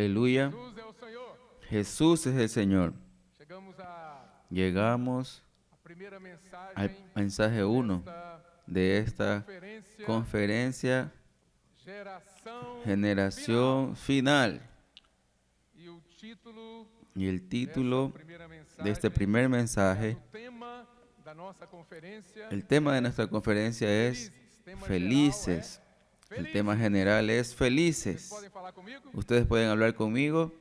Aleluya. Jesus é o Senhor. Jesús es el Señor. Chegamos à Llegamos primeira al mensagem mensaje 1 desta de esta conferência conferencia Geração Generación Final. E o título Y el dessa título primeira de mensagem este primer mensaje, o tema da nossa conferência el tema de nuestra conferencia es Tema felices. geral El tema general es Vocês felices. podem falar comigo? Ustedes pueden hablar conmigo.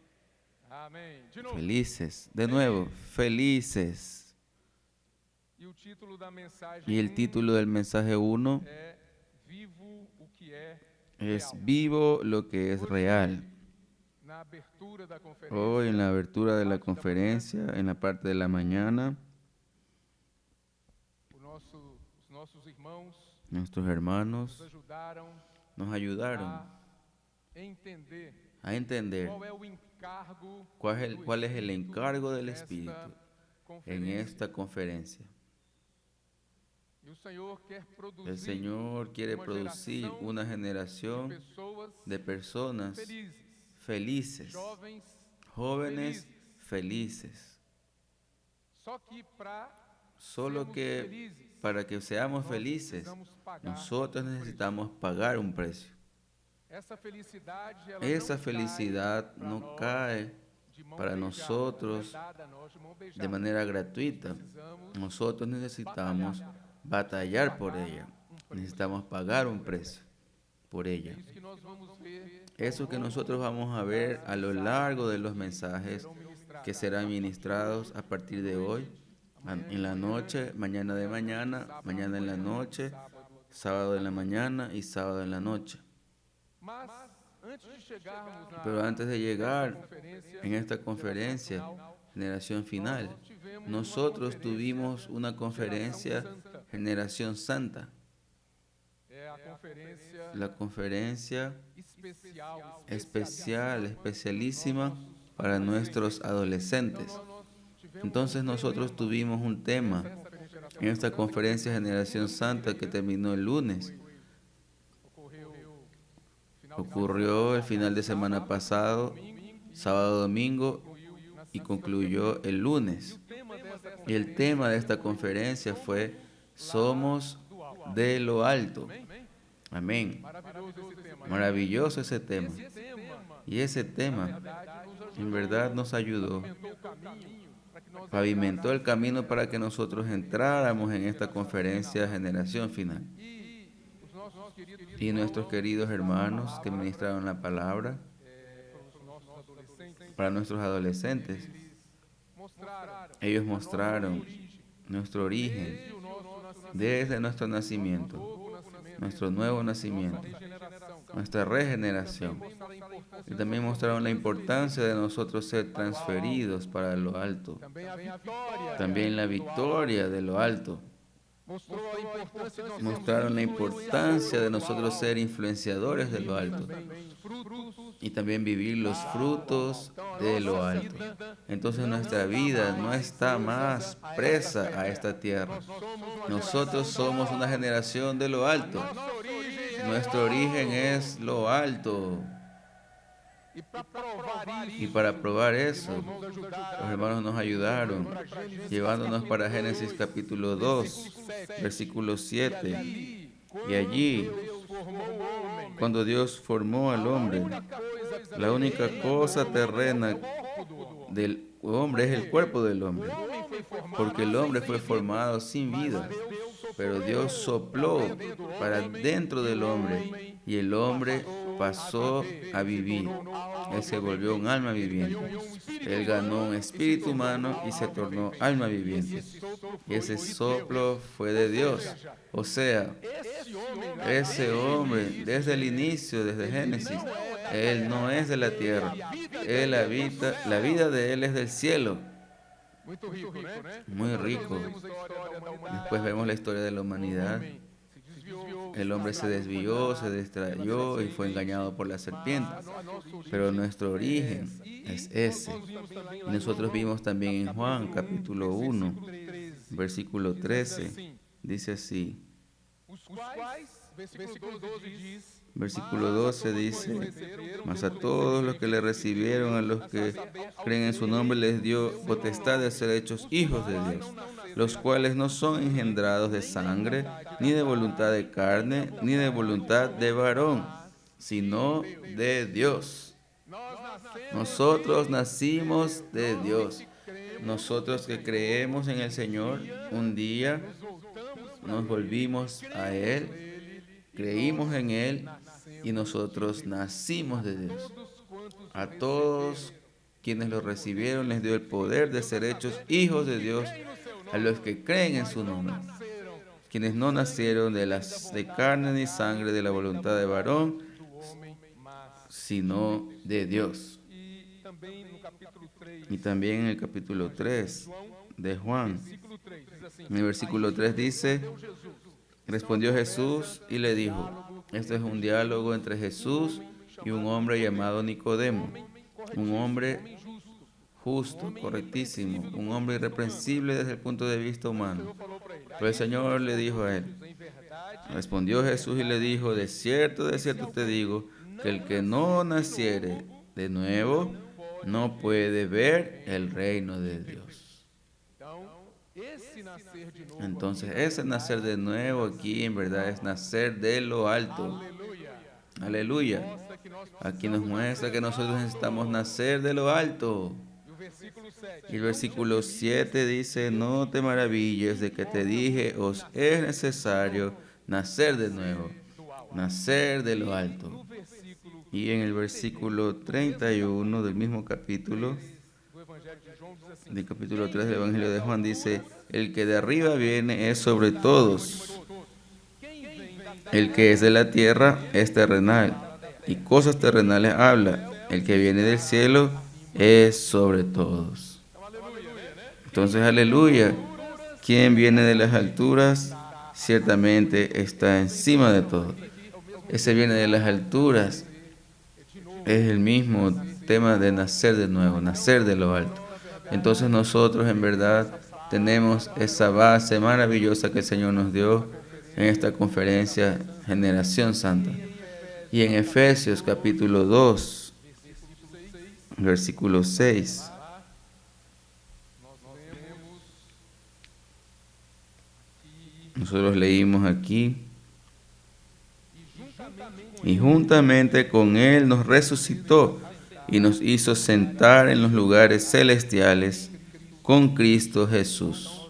Amém. De novo. Felices. De nuevo, felices. E o título da mensagem Y el título del mensaje 1 é Vivo o que é es real. Vivo lo que es real. Na abertura da conferência, Hoy en la abertura de la parte da conferencia, en la parte de la mañana, os nossos irmãos nuestros nos hermanos ajudaram nos ayudaron a entender a entender qual é o encargo cuál es el Espírito encargo del nesta Espíritu en conferência. esta conferencia. E o Senhor quer produzir El Señor quiere uma producir geração una de generación pessoas de personas felizes, felices, jovens jóvenes felices. Só que para Solo sermos que felizes, para que seamos nós felices, precisamos pagar nosotros um preço. necesitamos pagar un precio. Essa felicidade, ela Esa não felicidad cai pra no nós cae de mão para beijada, nosotros não é dada a nós de mão beijada. de manera gratuita. Precisamos Nosotros necesitamos batallar por ella. Necesitamos pagar un precio por ella. isso que nós vamos ver Eso que nosotros vamos a ver a lo largo de los mensajes que serán ministrados a partir de hoy, en la noche, mañana de mañana, mañana en la noche, sábado en la mañana y sábado en la noche. Mas antes de chegarmos na Pero antes de llegar conferência, en esta conferencia, Generación Final, nosotros tuvimos una conferencia Generación Santa, é a conferência la conferencia especial, especialísima para nuestros adolescentes. Entonces nosotros tuvimos un tema en esta conferencia Generación Santa que terminó el lunes. Ocurrió el final de semana pasado, sábado, domingo, y concluyó el lunes. Y el tema de esta conferencia fue Somos de lo alto. Amén. maravilhoso esse tema. Maravilloso ese tema. Y ese tema en verdad nos ayudó, pavimentó el camino para que nosotros entráramos en esta conferencia Generación Final. Y nuestros queridos hermanos que ministraron la palabra para nuestros adolescentes, ellos mostraron nuestro origen desde nuestro nacimiento, nuestro nuevo nacimiento, nuestra regeneración. Y también mostraron la importancia de nosotros ser transferidos para lo alto, también la victoria de lo alto. Mostraron la importancia de nosotros ser influenciadores de lo alto y también vivir los frutos de lo alto. Entonces nuestra vida no está más presa a esta tierra. Nosotros somos una generación de lo alto. Nuestro origen es lo alto. Y para probar eso, los hermanos nos ayudaron, llevándonos para Génesis capítulo 2, versículo 7. Y allí, cuando Dios formó al hombre, la única cosa terrena del hombre es el cuerpo del hombre, porque el hombre fue formado sin vida, pero Dios sopló para dentro del hombre y el hombre pasó a vivir. Él se volvió un alma viviente. Él ganó un espíritu humano y se tornó alma viviente. Y ese soplo fue de Dios. O sea, ese hombre, desde el inicio, desde Génesis, él no es de la tierra. Él habita, la vida de él es del cielo. Muy rico. Después vemos la historia de la humanidad. El hombre se desvió, se distrayó y fue engañado por la serpiente. Pero nuestro origen es ese. Y nosotros vimos también en Juan capítulo 1, versículo 13. Dice así. Versículo 12 dice, mas a todos los que le recibieron, a los que creen en su nombre, les dio potestad de ser hechos hijos de Dios, los cuales no son engendrados de sangre, ni de voluntad de carne, ni de voluntad de varón, sino de Dios. Nosotros nacimos de Dios. Nosotros que creemos en el Señor, un día nos volvimos a Él, creímos en Él y nosotros nacimos de Dios. A todos quienes lo recibieron les dio el poder de ser hechos hijos de Dios, a los que creen en su nombre. Quienes no nacieron de carne ni sangre, de la voluntad de varón, sino de Dios. Y también en el capítulo 3 de Juan, en el versículo 3 dice, respondió Jesús y le dijo, este es un diálogo entre Jesús y un hombre llamado Nicodemo, un hombre justo, correctísimo, un hombre irreprensible desde el punto de vista humano. Pero el Señor le dijo a él, respondió Jesús y le dijo, de cierto te digo, que el que no naciere de nuevo no puede ver el reino de Dios. Entonces, ese nacer de nuevo aquí en verdad es nacer de lo alto. Aleluya. Aquí nos muestra que nosotros necesitamos nacer de lo alto. Y el versículo 7 dice, no te maravilles de que te dije, os es necesario nacer de nuevo, nacer de lo alto. Y en el versículo 31 del mismo capítulo, del capítulo 3 del Evangelio de Juan, dice, el que de arriba viene es sobre todos. El que es de la tierra es terrenal, y cosas terrenales habla. El que viene del cielo es sobre todos. Entonces, aleluya. Quien viene de las alturas, ciertamente está encima de todo. Ese viene de las alturas. Es el mismo tema de nacer de nuevo, nacer de lo alto. Entonces nosotros en verdad tenemos esa base maravillosa que el Señor nos dio en esta conferencia Generación Santa. Y en Efesios capítulo 2, versículo 6. Nosotros leímos aquí, y juntamente con Él nos resucitó y nos hizo sentar en los lugares celestiales con Cristo Jesús.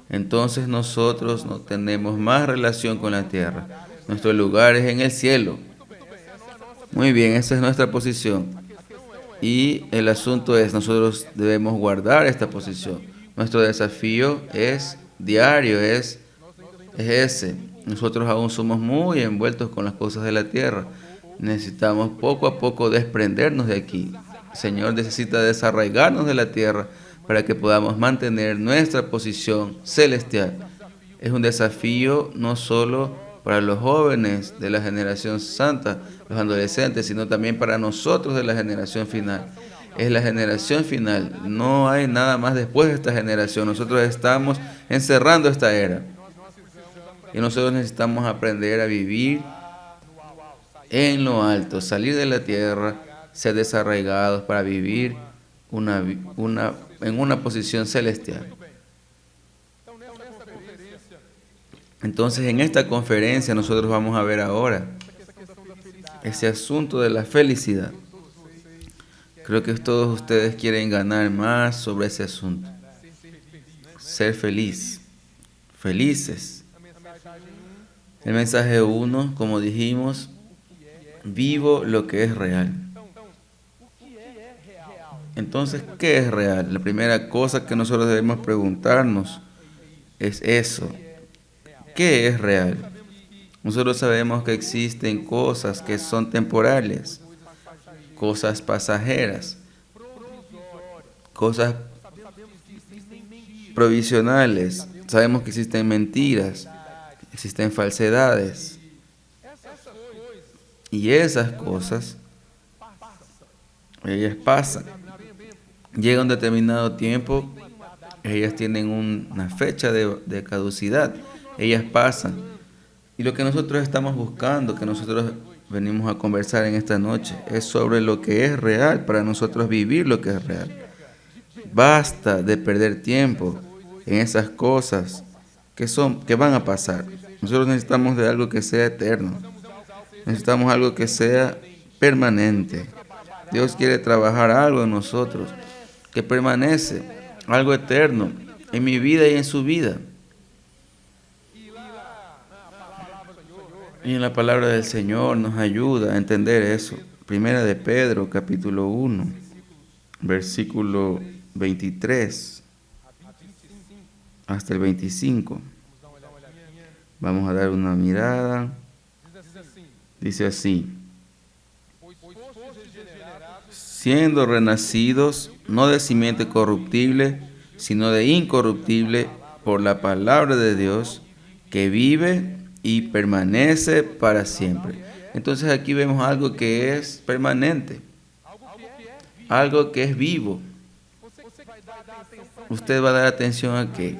Entonces nosotros no tenemos más relación con la tierra. Nuestro lugar es en el cielo. Muy bien, esa es nuestra posición. Y el asunto es, nosotros debemos guardar esta posición. Nuestro desafío es diario, es ese. Nosotros aún somos muy envueltos con las cosas de la tierra. Necesitamos poco a poco desprendernos de aquí. El Señor necesita desarraigarnos de la tierra para que podamos mantener nuestra posición celestial. Es un desafío no solo para los jóvenes de la generación santa, los adolescentes, sino también para nosotros de la generación final. Es la generación final. No hay nada más después de esta generación. Nosotros estamos encerrando esta era. Y nosotros necesitamos aprender a vivir en lo alto, salir de la tierra, ser desarraigados para vivir en una posición celestial. Entonces, en esta conferencia nosotros vamos a ver ahora ese asunto de la felicidad. Creo que todos ustedes quieren ganar más sobre ese asunto. Ser feliz, felices. El mensaje 1, como dijimos, vivo lo que es real. Entonces, ¿qué es real? La primera cosa que nosotros debemos preguntarnos es eso. ¿Qué es real? Nosotros sabemos que existen cosas que son temporales, cosas pasajeras, cosas provisionales. Sabemos que existen mentiras, existen falsedades. Y esas cosas, ellas pasan. Llega un determinado tiempo, ellas tienen una fecha de caducidad. Ellas pasan. Y lo que nosotros estamos buscando, que nosotros venimos a conversar en esta noche. Es sobre lo que es real, para nosotros vivir lo que es real. Basta de perder tiempo en esas cosas que van a pasar. Nosotros necesitamos de algo que sea eterno. Necesitamos algo que sea permanente. Dios quiere trabajar algo en nosotros que permanece, algo eterno en mi vida y en su vida. Y en la palabra del Señor nos ayuda a entender eso. Primera de Pedro, capítulo 1, versículo 23 hasta el 25. Vamos a dar una mirada. Dice así: siendo renacidos, no de simiente corruptible, sino de incorruptible, por la palabra de Dios, que vive y permanece para siempre. Entonces aquí vemos algo que es permanente, algo que es vivo. Usted va a dar atención a qué?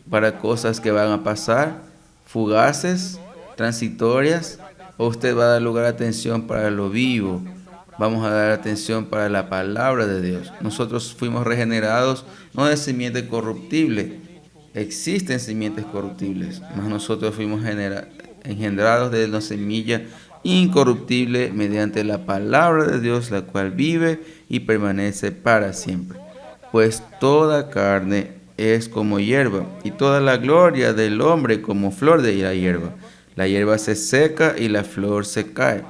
Para cosas que van a pasar, fugaces, transitorias, o usted va a dar lugar a atención para lo vivo. Vamos a dar atención para la palabra de Dios. Nosotros fuimos regenerados no de simiente corruptible. Existen simientes corruptibles, mas nosotros fuimos engendrados de la semilla incorruptible mediante la palabra de Dios, la cual vive y permanece para siempre. Pues toda carne es como hierba, y toda la gloria del hombre como flor de la hierba. La hierba se seca y la flor se cae.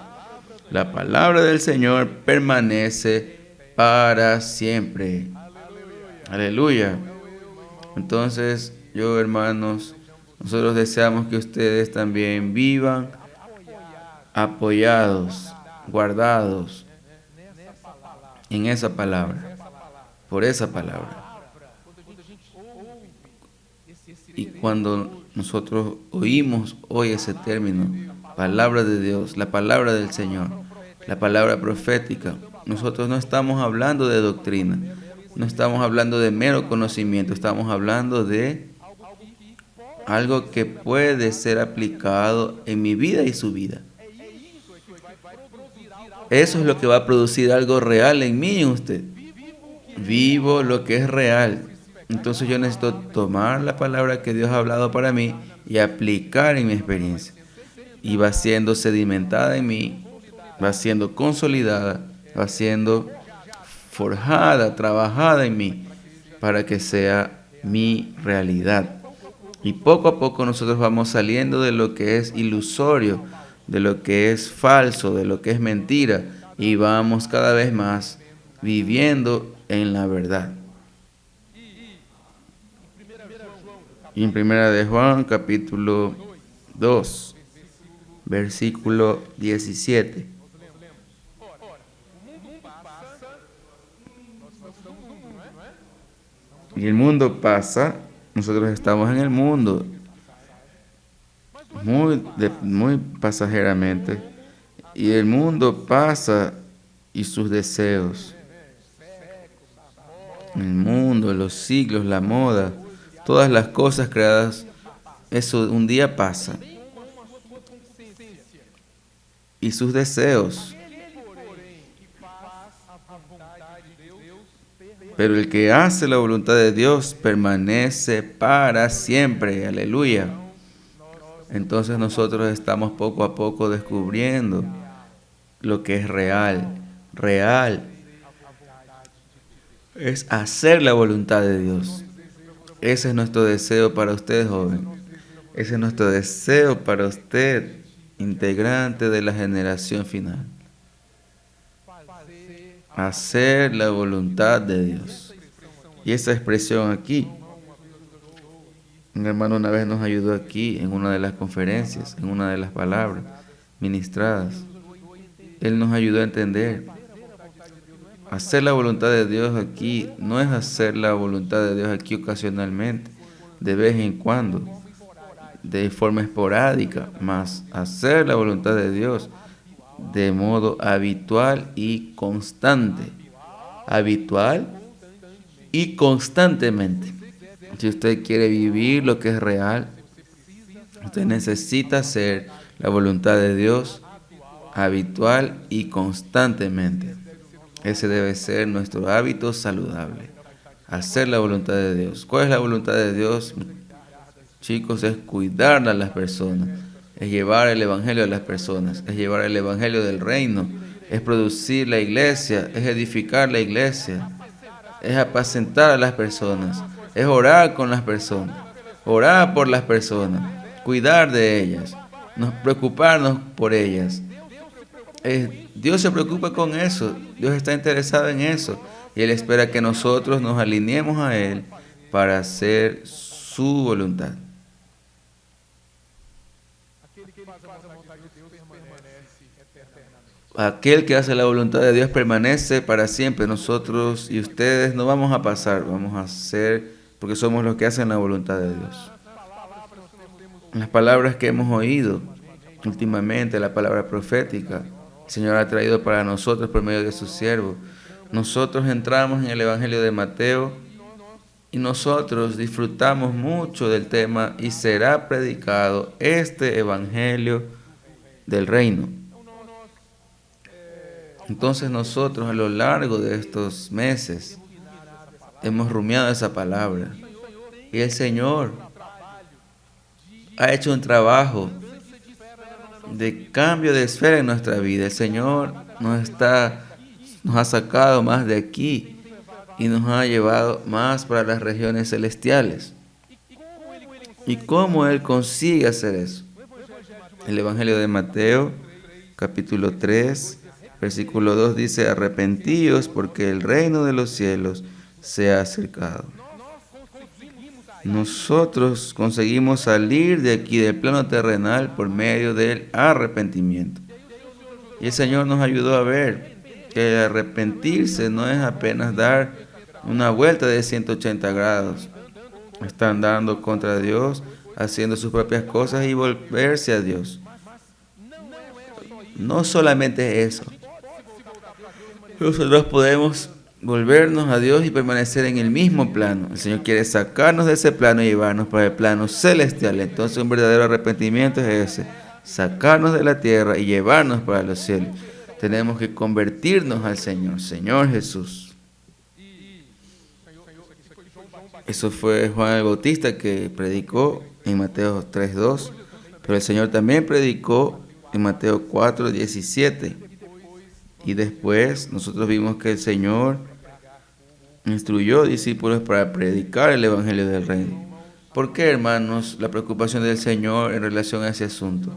La palabra del Señor permanece para siempre. Aleluya. Entonces, yo, hermanos, nosotros deseamos que ustedes también vivan apoyados, guardados en esa palabra, por esa palabra. Y cuando nosotros oímos hoy ese término, palabra de Dios, la palabra del Señor, la palabra profética, nosotros no estamos hablando de doctrina, no estamos hablando de mero conocimiento, estamos hablando de algo que puede ser aplicado en mi vida y su vida. Eso es lo que va a producir algo real en mí y en usted. Vivo lo que es real. Entonces yo necesito tomar la palabra que Dios ha hablado para mí y aplicar en mi experiencia. Y va siendo sedimentada en mí, va siendo consolidada, va siendo forjada, trabajada en mí, para que sea mi realidad. Y poco a poco nosotros vamos saliendo de lo que es ilusorio, de lo que es falso, de lo que es mentira, y vamos cada vez más viviendo en la verdad. Y en Primera de Juan, capítulo 2, versículo 17. Y el mundo pasa, nosotros estamos en el mundo, muy pasajeramente, y el mundo pasa y sus deseos. El mundo, los siglos, la moda, todas las cosas creadas, eso un día pasa. Y sus deseos. Pero el que hace la voluntad de Dios permanece para siempre. Aleluya. Entonces nosotros estamos poco a poco descubriendo lo que es real. Real es hacer la voluntad de Dios. Ese es nuestro deseo para usted, joven. Ese es nuestro deseo para usted, integrante de la generación final. Hacer la voluntad de Dios. Y esa expresión aquí, un hermano una vez nos ayudó aquí en una de las conferencias, en una de las palabras ministradas. Él nos ayudó a entender. Hacer la voluntad de Dios aquí no es hacer la voluntad de Dios aquí ocasionalmente, de vez en cuando, de forma esporádica, más hacer la voluntad de Dios de modo habitual y constante. Habitual y constantemente. Si usted quiere vivir lo que es real, usted necesita hacer la voluntad de Dios habitual y constantemente. Ese debe ser nuestro hábito saludable. Hacer la voluntad de Dios. ¿Cuál es la voluntad de Dios? Chicos, es cuidar a las personas, es llevar el evangelio a las personas, es llevar el evangelio del reino, es producir la iglesia, es edificar la iglesia, es apacentar a las personas, es orar con las personas, orar por las personas, cuidar de ellas, preocuparnos por ellas. Dios se preocupa con eso, Dios está interesado en eso y Él espera que nosotros nos alineemos a Él para hacer su voluntad. Aquel que hace la voluntad de Dios permanece para siempre. Nosotros y ustedes no vamos a pasar, vamos a hacer, porque somos los que hacen la voluntad de Dios. Las palabras que hemos oído últimamente, la palabra profética, el Señor ha traído para nosotros por medio de su siervo. Nosotros entramos en el Evangelio de Mateo y nosotros disfrutamos mucho del tema y será predicado este Evangelio del reino. Entonces nosotros a lo largo de estos meses hemos rumiado esa palabra y el Señor ha hecho un trabajo de cambio de esfera en nuestra vida. El Señor nos ha sacado más de aquí y nos ha llevado más para las regiones celestiales. ¿Y cómo Él consigue hacer eso? El Evangelio de Mateo, capítulo 3, versículo 2 dice: arrepentíos porque el reino de los cielos se ha acercado. Nosotros conseguimos salir de aquí, del plano terrenal, por medio del arrepentimiento. Y el Señor nos ayudó a ver que el arrepentirse no es apenas dar una vuelta de 180 grados. Están dando contra Dios, haciendo sus propias cosas y volverse a Dios. No solamente eso. Nosotros podemos volvernos a Dios y permanecer en el mismo plano. El Señor quiere sacarnos de ese plano y llevarnos para el plano celestial. Entonces un verdadero arrepentimiento es ese: sacarnos de la tierra y llevarnos para los cielos. Tenemos que convertirnos al Señor, Señor Jesús. Eso fue Juan el Bautista que predicó en Mateo 3:2, pero el Señor también predicó en Mateo 4:17. Y después nosotros vimos que el Señor instruyó discípulos para predicar el Evangelio del Reino. ¿Por qué, hermanos, la preocupación del Señor en relación a ese asunto?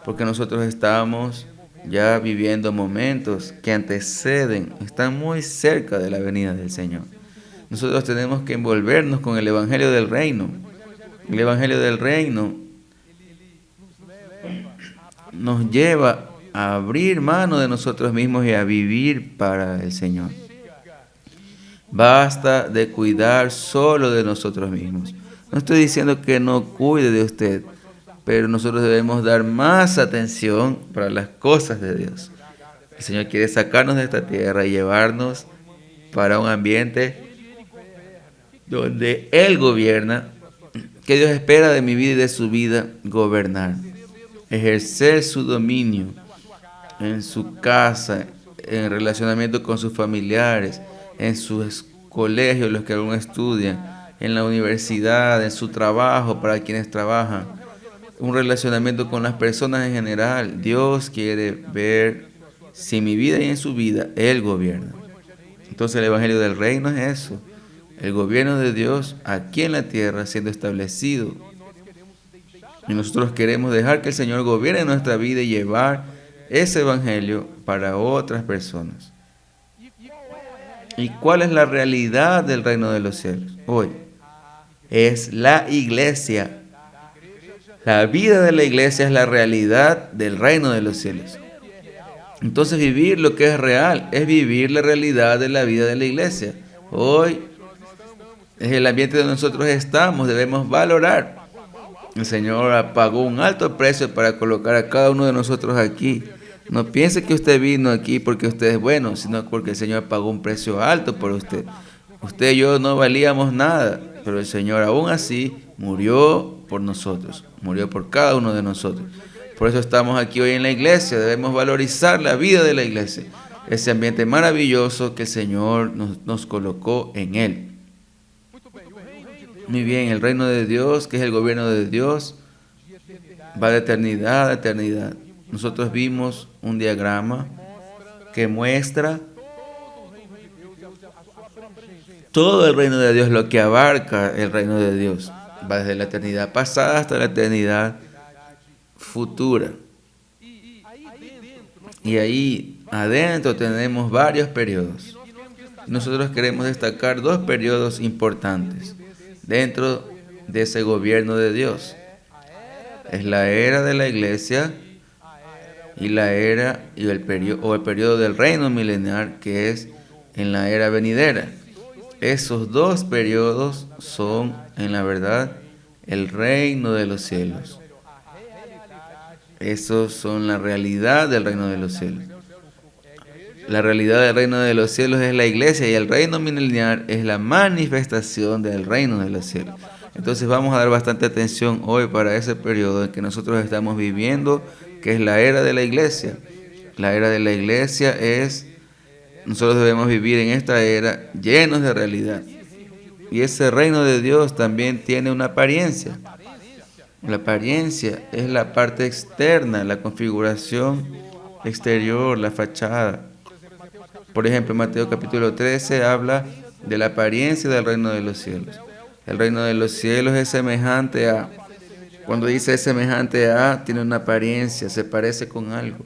Porque nosotros estamos ya viviendo momentos que anteceden, están muy cerca de la venida del Señor. Nosotros tenemos que envolvernos con el Evangelio del Reino. El Evangelio del Reino nos lleva a abrir mano de nosotros mismos y a vivir para el Señor. Basta de cuidar solo de nosotros mismos. No estoy diciendo que no cuide de usted, pero nosotros debemos dar más atención para las cosas de Dios. El Señor quiere sacarnos de esta tierra y llevarnos para un ambiente donde Él gobierna, que Dios espera de mi vida y de su vida gobernar, ejercer su dominio en su casa, en relacionamiento con sus familiares, en sus colegios, los que aún estudian, en la universidad, en su trabajo, para quienes trabajan, un relacionamiento con las personas en general. Dios quiere ver si en mi vida y en su vida Él gobierna. Entonces el Evangelio del Reino es eso, el gobierno de Dios aquí en la tierra siendo establecido. Y nosotros queremos dejar que el Señor gobierne nuestra vida y llevar ese Evangelio para otras personas. ¿Y cuál es la realidad del reino de los cielos? Hoy es la iglesia. La vida de la iglesia es la realidad del reino de los cielos. Entonces vivir lo que es real es vivir la realidad de la vida de la iglesia. Hoy es el ambiente donde nosotros estamos, debemos valorar. El Señor pagó un alto precio para colocar a cada uno de nosotros aquí. No piense que usted vino aquí porque usted es bueno, sino porque el Señor pagó un precio alto por usted. Usted y yo no valíamos nada, pero el Señor aún así murió por nosotros, murió por cada uno de nosotros. Por eso estamos aquí hoy en la iglesia. Debemos valorizar la vida de la iglesia. Ese ambiente maravilloso que el Señor nos colocó en él. Muy bien, el reino de Dios, que es el gobierno de Dios, va de eternidad a eternidad. Nosotros vimos un diagrama que muestra todo el reino de Dios, lo que abarca el reino de Dios. Va desde la eternidad pasada hasta la eternidad futura. Y ahí adentro tenemos varios periodos. Nosotros queremos destacar dos periodos importantes dentro de ese gobierno de Dios. Es la era de la iglesia y la era y el periodo del reino milenial, que es en la era venidera. Esos dos periodos son, en la verdad, el reino de los cielos. Esos son la realidad del reino de los cielos. La realidad del reino de los cielos es la iglesia y el reino milenial es la manifestación del reino de los cielos. Entonces vamos a dar bastante atención hoy para ese periodo en que nosotros estamos viviendo, que es la era de la iglesia. La era de la iglesia es, nosotros debemos vivir en esta era llenos de realidad. Y ese reino de Dios también tiene una apariencia. La apariencia es la parte externa, la configuración exterior, la fachada. Por ejemplo, Mateo capítulo 13 habla de la apariencia del reino de los cielos. El reino de los cielos es semejante a, cuando dice es semejante a, tiene una apariencia, se parece con algo.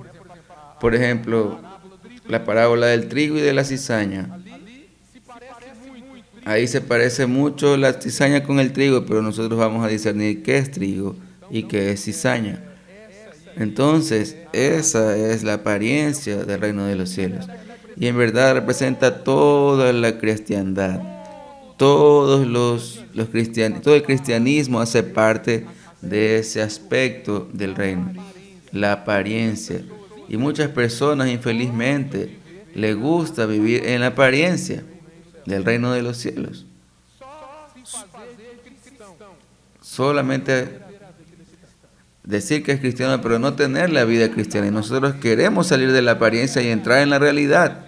Por ejemplo, la parábola del trigo y de la cizaña. Ahí se parece mucho la cizaña con el trigo, pero nosotros vamos a discernir qué es trigo y qué es cizaña. Entonces, esa es la apariencia del reino de los cielos. Y en verdad representa toda la cristiandad. Todo el cristianismo hace parte de ese aspecto del reino, la apariencia. Y muchas personas, infelizmente, les gusta vivir en la apariencia del reino de los cielos. Solamente decir que es cristiano, pero no tener la vida cristiana. Y nosotros queremos salir de la apariencia y entrar en la realidad.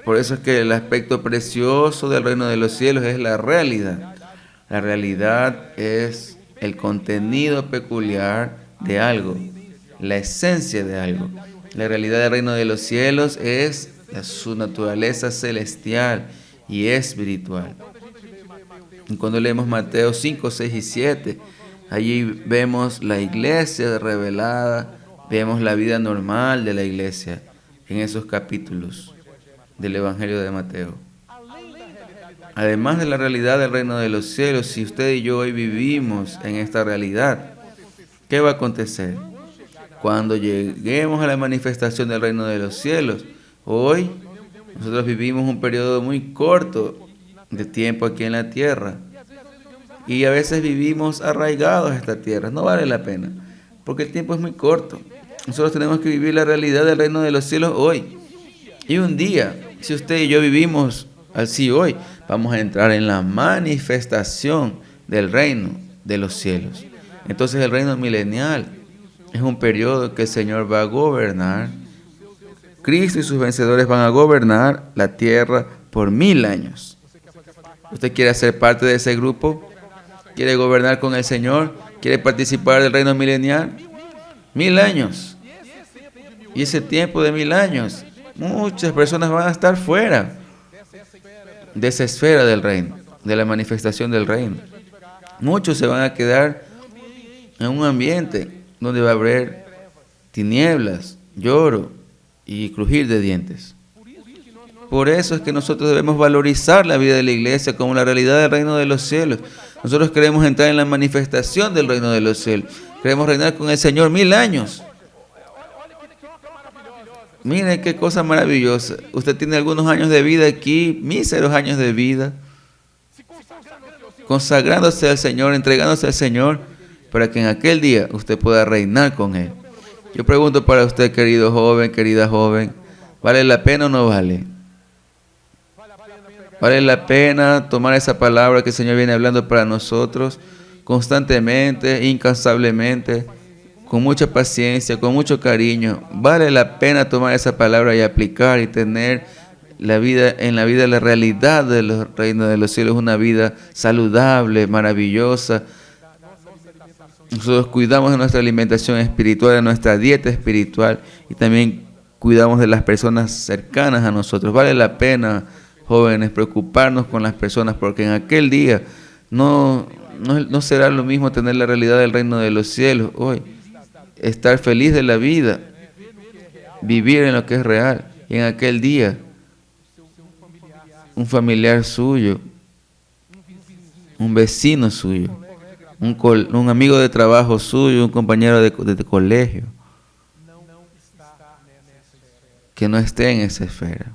Por eso es que el aspecto precioso del reino de los cielos es la realidad. La realidad es el contenido peculiar de algo, la esencia de algo. La realidad del reino de los cielos es su naturaleza celestial y espiritual. Y cuando leemos Mateo 5, 6 y 7, allí vemos la iglesia revelada, vemos la vida normal de la iglesia en esos capítulos del Evangelio de Mateo. Además de la realidad del reino de los cielos, si usted y yo hoy vivimos en esta realidad, ¿qué va a acontecer? Cuando lleguemos a la manifestación del reino de los cielos, hoy nosotros vivimos un periodo muy corto de tiempo aquí en la tierra. Y a veces vivimos arraigados a esta tierra. No vale la pena, porque el tiempo es muy corto. Nosotros tenemos que vivir la realidad del reino de los cielos hoy. Y un día, si usted y yo vivimos así hoy, vamos a entrar en la manifestación del reino de los cielos. Entonces el reino milenial es un periodo que el Señor va a gobernar. Cristo y sus vencedores van a gobernar la tierra por 1000 años. ¿Usted quiere ser parte de ese grupo? ¿Quiere gobernar con el Señor? ¿Quiere participar del reino milenial? 1000 años. Y ese tiempo de 1000 años, muchas personas van a estar fuera de esa esfera del reino, de la manifestación del reino. Muchos se van a quedar en un ambiente donde va a haber tinieblas, lloro y crujir de dientes. Por eso es que nosotros debemos valorizar la vida de la iglesia como la realidad del reino de los cielos. Nosotros queremos entrar en la manifestación del reino de los cielos. Queremos reinar con el Señor 1000 años. Miren qué cosa maravillosa. Usted tiene algunos años de vida aquí, míseros años de vida, consagrándose al Señor, entregándose al Señor, para que en aquel día usted pueda reinar con Él. Yo pregunto para usted, querido joven, querida joven, ¿vale la pena o no vale? ¿Vale la pena tomar esa palabra que el Señor viene hablando para nosotros constantemente, incansablemente, con mucha paciencia, con mucho cariño. Vale la pena tomar esa palabra y aplicar y tener la vida la realidad de los reinos de los cielos, una vida saludable, maravillosa. Nosotros cuidamos de nuestra alimentación espiritual, de nuestra dieta espiritual y también cuidamos de las personas cercanas a nosotros. Vale la pena, jóvenes, preocuparnos con las personas, porque en aquel día no será lo mismo tener la realidad del reino de los cielos hoy, estar feliz de la vida, vivir en lo que es real. Y en aquel día, un familiar suyo, un vecino suyo, un amigo de trabajo suyo, un compañero de colegio, que no esté en esa esfera.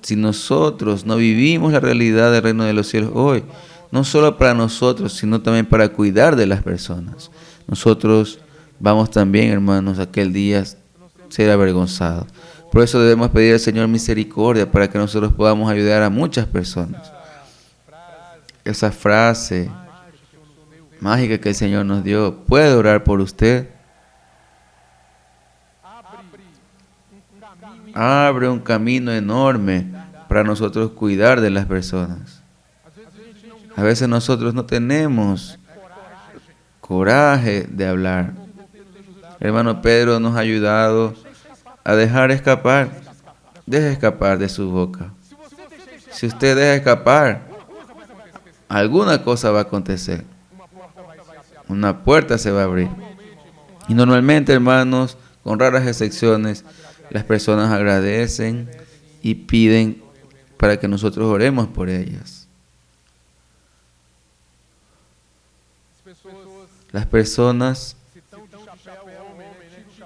Si nosotros no vivimos la realidad del reino de los cielos hoy, no solo para nosotros, sino también para cuidar de las personas, nosotros vamos también, hermanos, aquel día ser avergonzados. Por eso debemos pedir al Señor misericordia para que nosotros podamos ayudar a muchas personas. Esa frase mágica que el Señor nos dio, ¿puede orar por usted? Abre un camino enorme para nosotros cuidar de las personas. A veces nosotros no tenemos coraje de hablar. El hermano Pedro nos ha ayudado a dejar escapar. Deje escapar de su boca. Si usted deja escapar, alguna cosa va a acontecer. Una puerta se va a abrir. Y normalmente, hermanos, con raras excepciones, las personas agradecen y piden para que nosotros oremos por ellas. Las personas,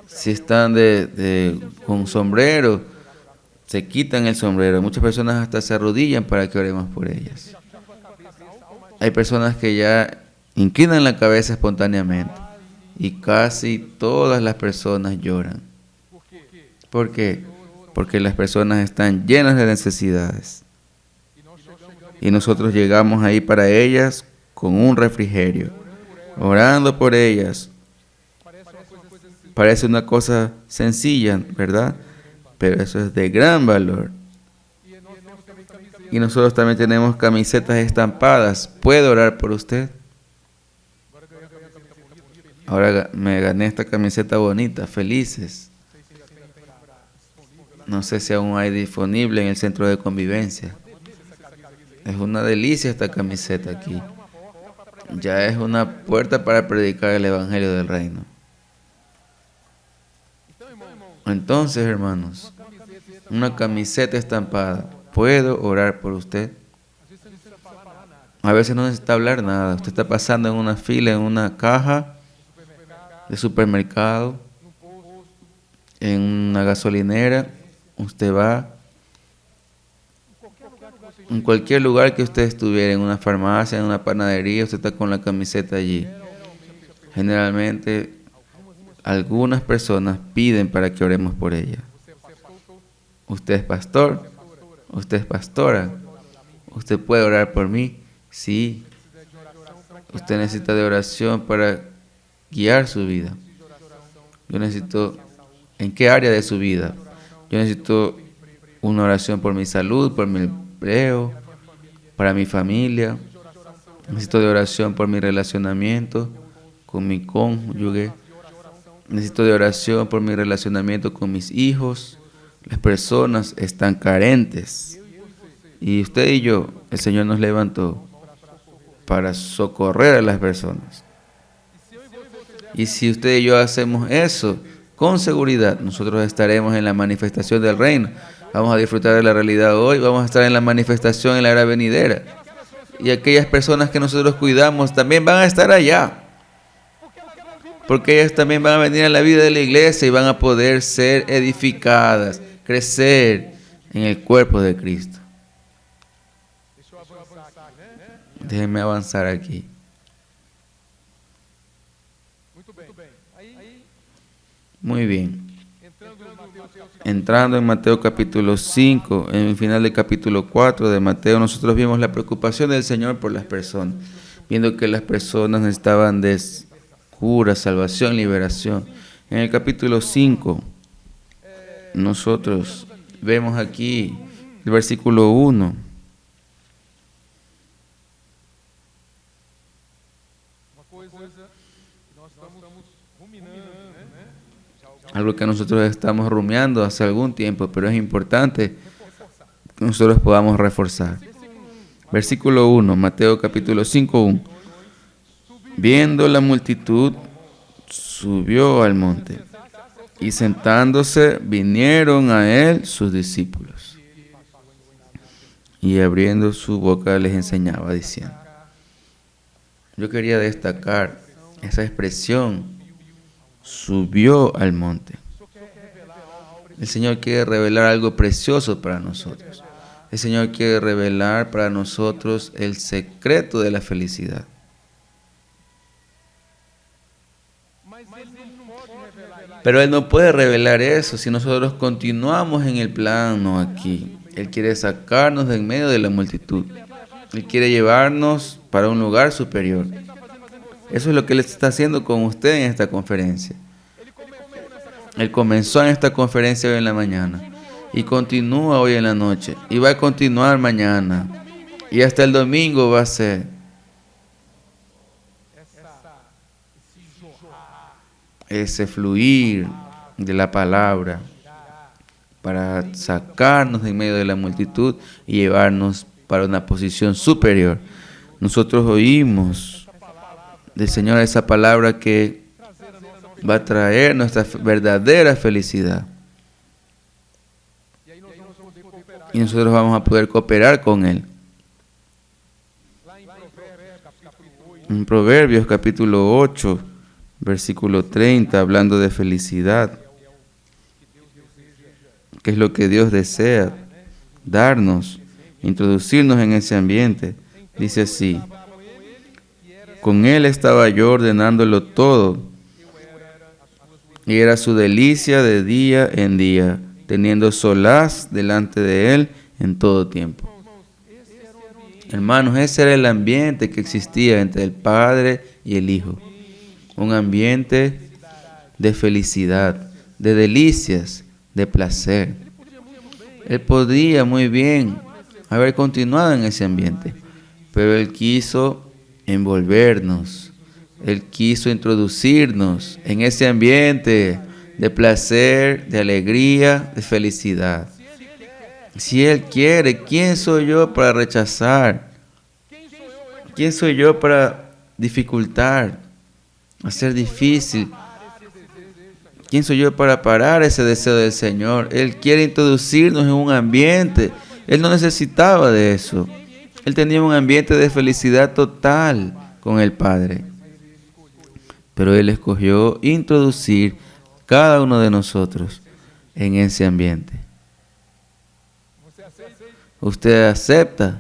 si están con sombrero, se quitan el sombrero. Muchas personas hasta se arrodillan para que oremos por ellas. Hay personas que ya inclinan la cabeza espontáneamente y casi todas las personas lloran. ¿Por qué? Porque las personas están llenas de necesidades. Y nosotros llegamos ahí para ellas con un refrigerio, orando por ellas. Parece una cosa sencilla, ¿verdad? Pero eso es de gran valor. Y nosotros también tenemos camisetas estampadas. ¿Puedo orar por usted? Ahora me gané esta camiseta bonita, felices. No sé si aún hay disponible en el centro de convivencia. Es una delicia esta camiseta aquí. Ya es una puerta para predicar el Evangelio del Reino. Entonces, hermanos, una camiseta estampada. ¿Puedo orar por usted? A veces no necesita hablar nada. Usted está pasando en una fila, en una caja de supermercado, en una gasolinera. Usted va en cualquier lugar que usted estuviera, en una farmacia, en una panadería, usted está con la camiseta allí. Generalmente, algunas personas piden para que oremos por ella. ¿Usted es pastor? ¿Usted es pastora? ¿Usted puede orar por mí? Sí. Usted necesita de oración para guiar su vida. Yo necesito, ¿en qué área de su vida? Yo necesito una oración por mi salud, por mi empleo, para mi familia. Necesito de oración por mi relacionamiento con mi cónyuge. Necesito de oración por mi relacionamiento con mis hijos. Las personas están carentes. Y usted y yo, el Señor nos levantó para socorrer a las personas. Y si usted y yo hacemos eso, con seguridad, nosotros estaremos en la manifestación del reino. Vamos a disfrutar de la realidad hoy, vamos a estar en la manifestación en la era venidera. Y aquellas personas que nosotros cuidamos también van a estar allá. Porque ellas también van a venir a la vida de la iglesia y van a poder ser edificadas, crecer en el cuerpo de Cristo. Déjenme avanzar aquí. Muy bien. Entrando en Mateo capítulo 5, en el final del capítulo 4 de Mateo, nosotros vimos la preocupación del Señor por las personas, viendo que las personas necesitaban cura, salvación, liberación. En el capítulo 5, nosotros vemos aquí el versículo 1. Algo que nosotros estamos rumiando hace algún tiempo, pero es importante que nosotros podamos reforzar. Versículo 1, Mateo capítulo 5, 1. Viendo la multitud, subió al monte, y sentándose vinieron a él sus discípulos. Y abriendo su boca les enseñaba diciendo. Yo quería destacar esa expresión, subió al monte. El Señor quiere revelar algo precioso para nosotros. El Señor quiere revelar para nosotros el secreto de la felicidad. Pero Él no puede revelar eso si nosotros continuamos en el plano aquí. Él quiere sacarnos de en medio de la multitud. Él quiere llevarnos para un lugar superior. Eso es lo que Él está haciendo con usted en esta conferencia. Él comenzó en esta conferencia hoy en la mañana y continúa hoy en la noche y va a continuar mañana y hasta el domingo va a ser. Ese fluir de la palabra para sacarnos de en medio de la multitud y llevarnos para una posición superior. Nosotros oímos del Señor esa palabra que va a traer nuestra verdadera felicidad. Y nosotros vamos a poder cooperar con Él. En Proverbios capítulo 8, versículo 30, hablando de felicidad, que es lo que Dios desea darnos, introducirnos en ese ambiente. Dice así: con Él estaba yo ordenándolo todo, y era su delicia de día en día, teniendo solaz delante de Él en todo tiempo. Hermanos, ese era el ambiente que existía entre el Padre y el Hijo. Un ambiente de felicidad, de delicias, de placer. Él podía muy bien haber continuado en ese ambiente, pero Él quiso envolvernos. Él quiso introducirnos en ese ambiente de placer, de alegría, de felicidad. Si Él quiere, ¿quién soy yo para rechazar? ¿Quién soy yo para dificultar, hacer difícil? ¿Quién soy yo para parar ese deseo del Señor? Él quiere introducirnos en un ambiente. Él no necesitaba de eso. Él tenía un ambiente de felicidad total con el Padre. Pero Él escogió introducir cada uno de nosotros en ese ambiente. ¿Usted acepta?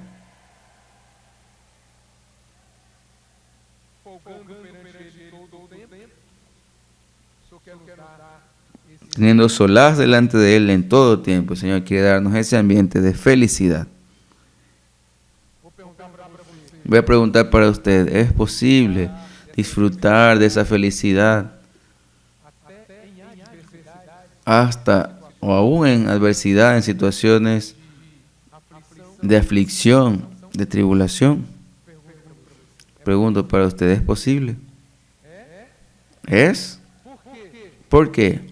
Teniendo solaz delante de Él en todo tiempo, el Señor quiere darnos ese ambiente de felicidad. Voy a preguntar para usted, ¿es posible disfrutar de esa felicidad hasta o aún en adversidad, en situaciones de aflicción, de tribulación? Pregunto para usted, ¿es posible? ¿Es? ¿Por qué?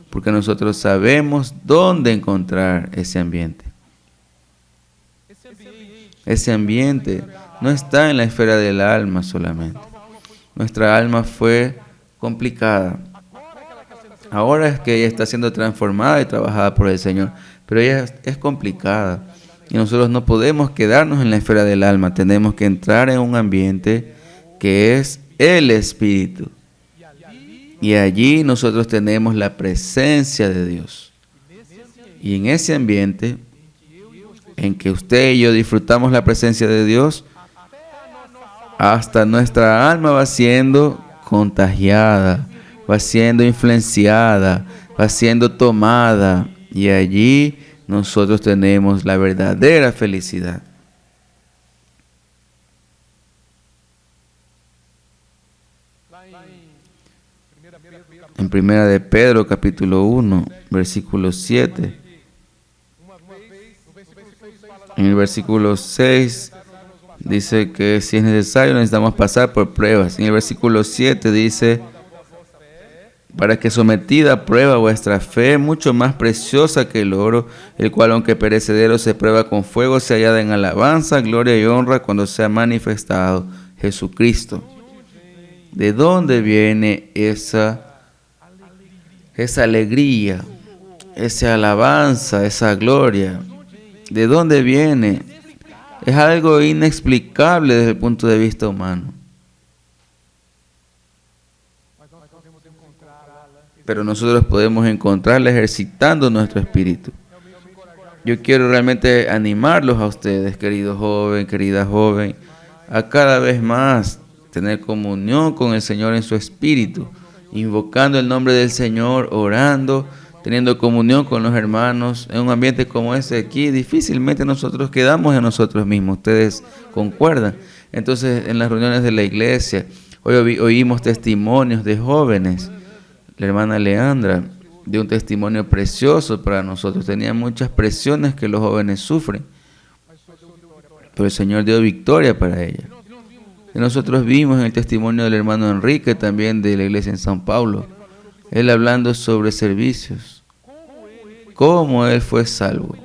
Porque nosotros sabemos dónde encontrar ese ambiente. Ese ambiente no está en la esfera del alma solamente. Nuestra alma fue complicada. Ahora es que ella está siendo transformada y trabajada por el Señor, pero ella es complicada. Y nosotros no podemos quedarnos en la esfera del alma. Tenemos que entrar en un ambiente que es el Espíritu. Y allí nosotros tenemos la presencia de Dios. Y en ese ambiente en que usted y yo disfrutamos la presencia de Dios, hasta nuestra alma va siendo contagiada, va siendo influenciada, va siendo tomada. Y allí nosotros tenemos la verdadera En Primera de Pedro, capítulo 1, versículo 7. En el versículo 6 dice que si es necesario necesitamos pasar por pruebas. En el versículo 7 dice, para que sometida a prueba vuestra fe, mucho más preciosa que el oro, el cual aunque perecedero se prueba con fuego, se hallada en alabanza, gloria y honra cuando sea manifestado Jesucristo. ¿De dónde viene esa alegría, esa alabanza, esa gloria? ¿De dónde viene? Es algo inexplicable desde el punto de vista humano. Pero nosotros podemos encontrarla ejercitando nuestro espíritu. Yo quiero realmente animarlos a ustedes, querido joven, querida joven, a cada vez más tener comunión con el Señor en su espíritu, invocando el nombre del Señor, orando, teniendo comunión con los hermanos. En un ambiente como ese aquí, difícilmente nosotros quedamos en nosotros mismos. Ustedes concuerdan. Entonces, en las reuniones de la iglesia, hoy oímos testimonios de jóvenes. La hermana Leandra dio un testimonio precioso para nosotros. Tenía muchas presiones que los jóvenes sufren, pero el Señor dio victoria para ella. Y nosotros vimos en el testimonio del hermano Enrique, también de la iglesia en San Paulo, él hablando sobre servicios, cómo él fue salvo,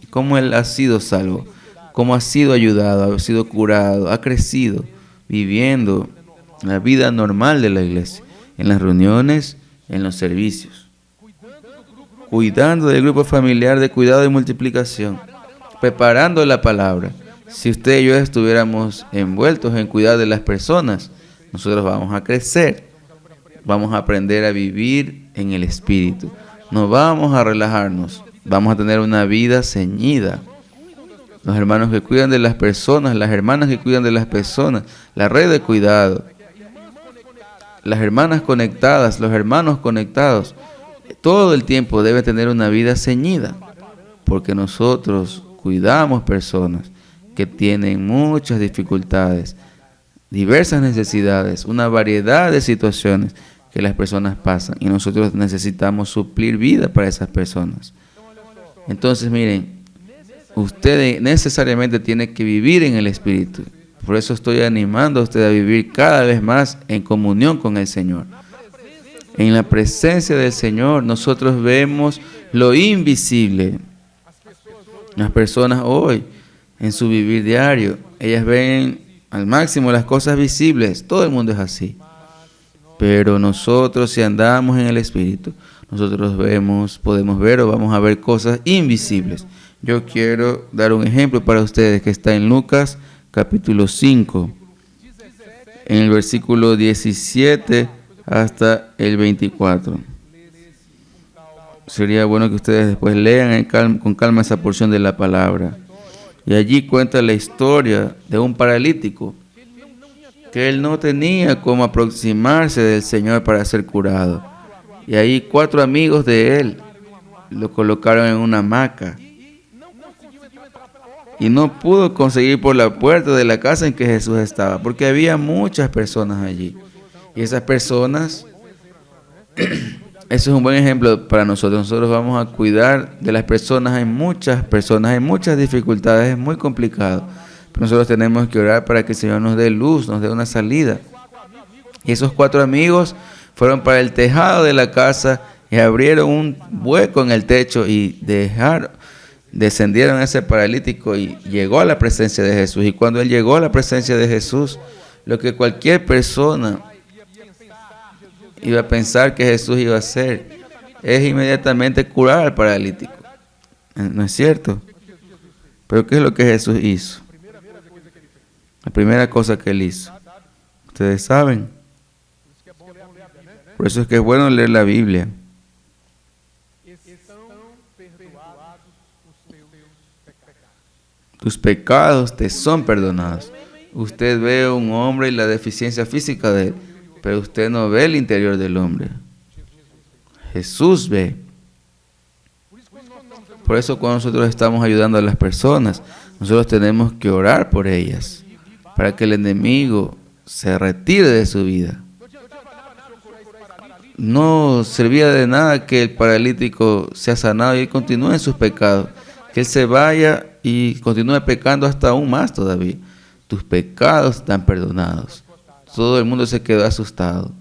cómo él ha sido salvo, cómo ha sido ayudado, ha sido curado, ha crecido, viviendo la vida normal de la iglesia, en las reuniones, en los servicios, cuidando del grupo familiar de cuidado y multiplicación, preparando la palabra. Si usted y yo estuviéramos envueltos en cuidar de las personas, nosotros vamos a crecer, vamos a aprender a vivir en el Espíritu, no vamos a relajarnos, vamos a tener una vida ceñida. Los hermanos que cuidan de las personas, las hermanas que cuidan de las personas, la red de cuidado, las hermanas conectadas, los hermanos conectados, todo el tiempo debe tener una vida ceñida, porque nosotros cuidamos personas que tienen muchas dificultades, diversas necesidades, una variedad de situaciones que las personas pasan y nosotros necesitamos suplir vida para esas personas. Entonces, miren, usted necesariamente tiene que vivir en el Espíritu. Por eso estoy animando a usted a vivir cada vez más en comunión con el Señor. En la presencia del Señor nosotros vemos lo invisible. Las personas hoy, en su vivir diario, ellas ven al máximo las cosas visibles. Todo el mundo es así. Pero nosotros, si andamos en el Espíritu, nosotros podemos ver o vamos a ver cosas invisibles. Yo quiero dar un ejemplo para ustedes que está en Lucas capítulo 5, en el versículo 17 hasta el 24. Sería bueno que ustedes después lean con calma esa porción de la palabra. Y allí cuenta la historia de un paralítico que él no tenía cómo aproximarse del Señor para ser curado. Y ahí 4 amigos de él lo colocaron en una hamaca. Y no pudo conseguir por la puerta de la casa en que Jesús estaba, porque había muchas personas allí. Y esas personas, eso es un buen ejemplo para nosotros. Nosotros vamos a cuidar de las personas. Hay muchas dificultades, es muy complicado. Pero nosotros tenemos que orar para que el Señor nos dé luz, nos dé una salida. Y esos 4 amigos fueron para el tejado de la casa y abrieron un hueco en el techo y descendieron a ese paralítico y llegó a la presencia de Jesús. Y cuando él llegó a la presencia de Jesús, lo que cualquier persona iba a pensar que Jesús iba a hacer es inmediatamente curar al paralítico. ¿No es cierto? Pero ¿qué es lo que Jesús hizo? La primera cosa que él hizo, ustedes saben. Por eso es que es bueno leer la Biblia. Tus pecados te son perdonados. Usted ve a un hombre y la deficiencia física de él, pero usted no ve el interior del hombre. Jesús ve. Por eso cuando nosotros estamos ayudando a las personas, nosotros tenemos que orar por ellas, para que el enemigo se retire de su vida. no servía de nada que el paralítico sea sanado y él continúe en sus pecados. Que él se vaya y continúe pecando hasta aún más todavía. Tus pecados están perdonados. Todo el mundo se quedó asustado.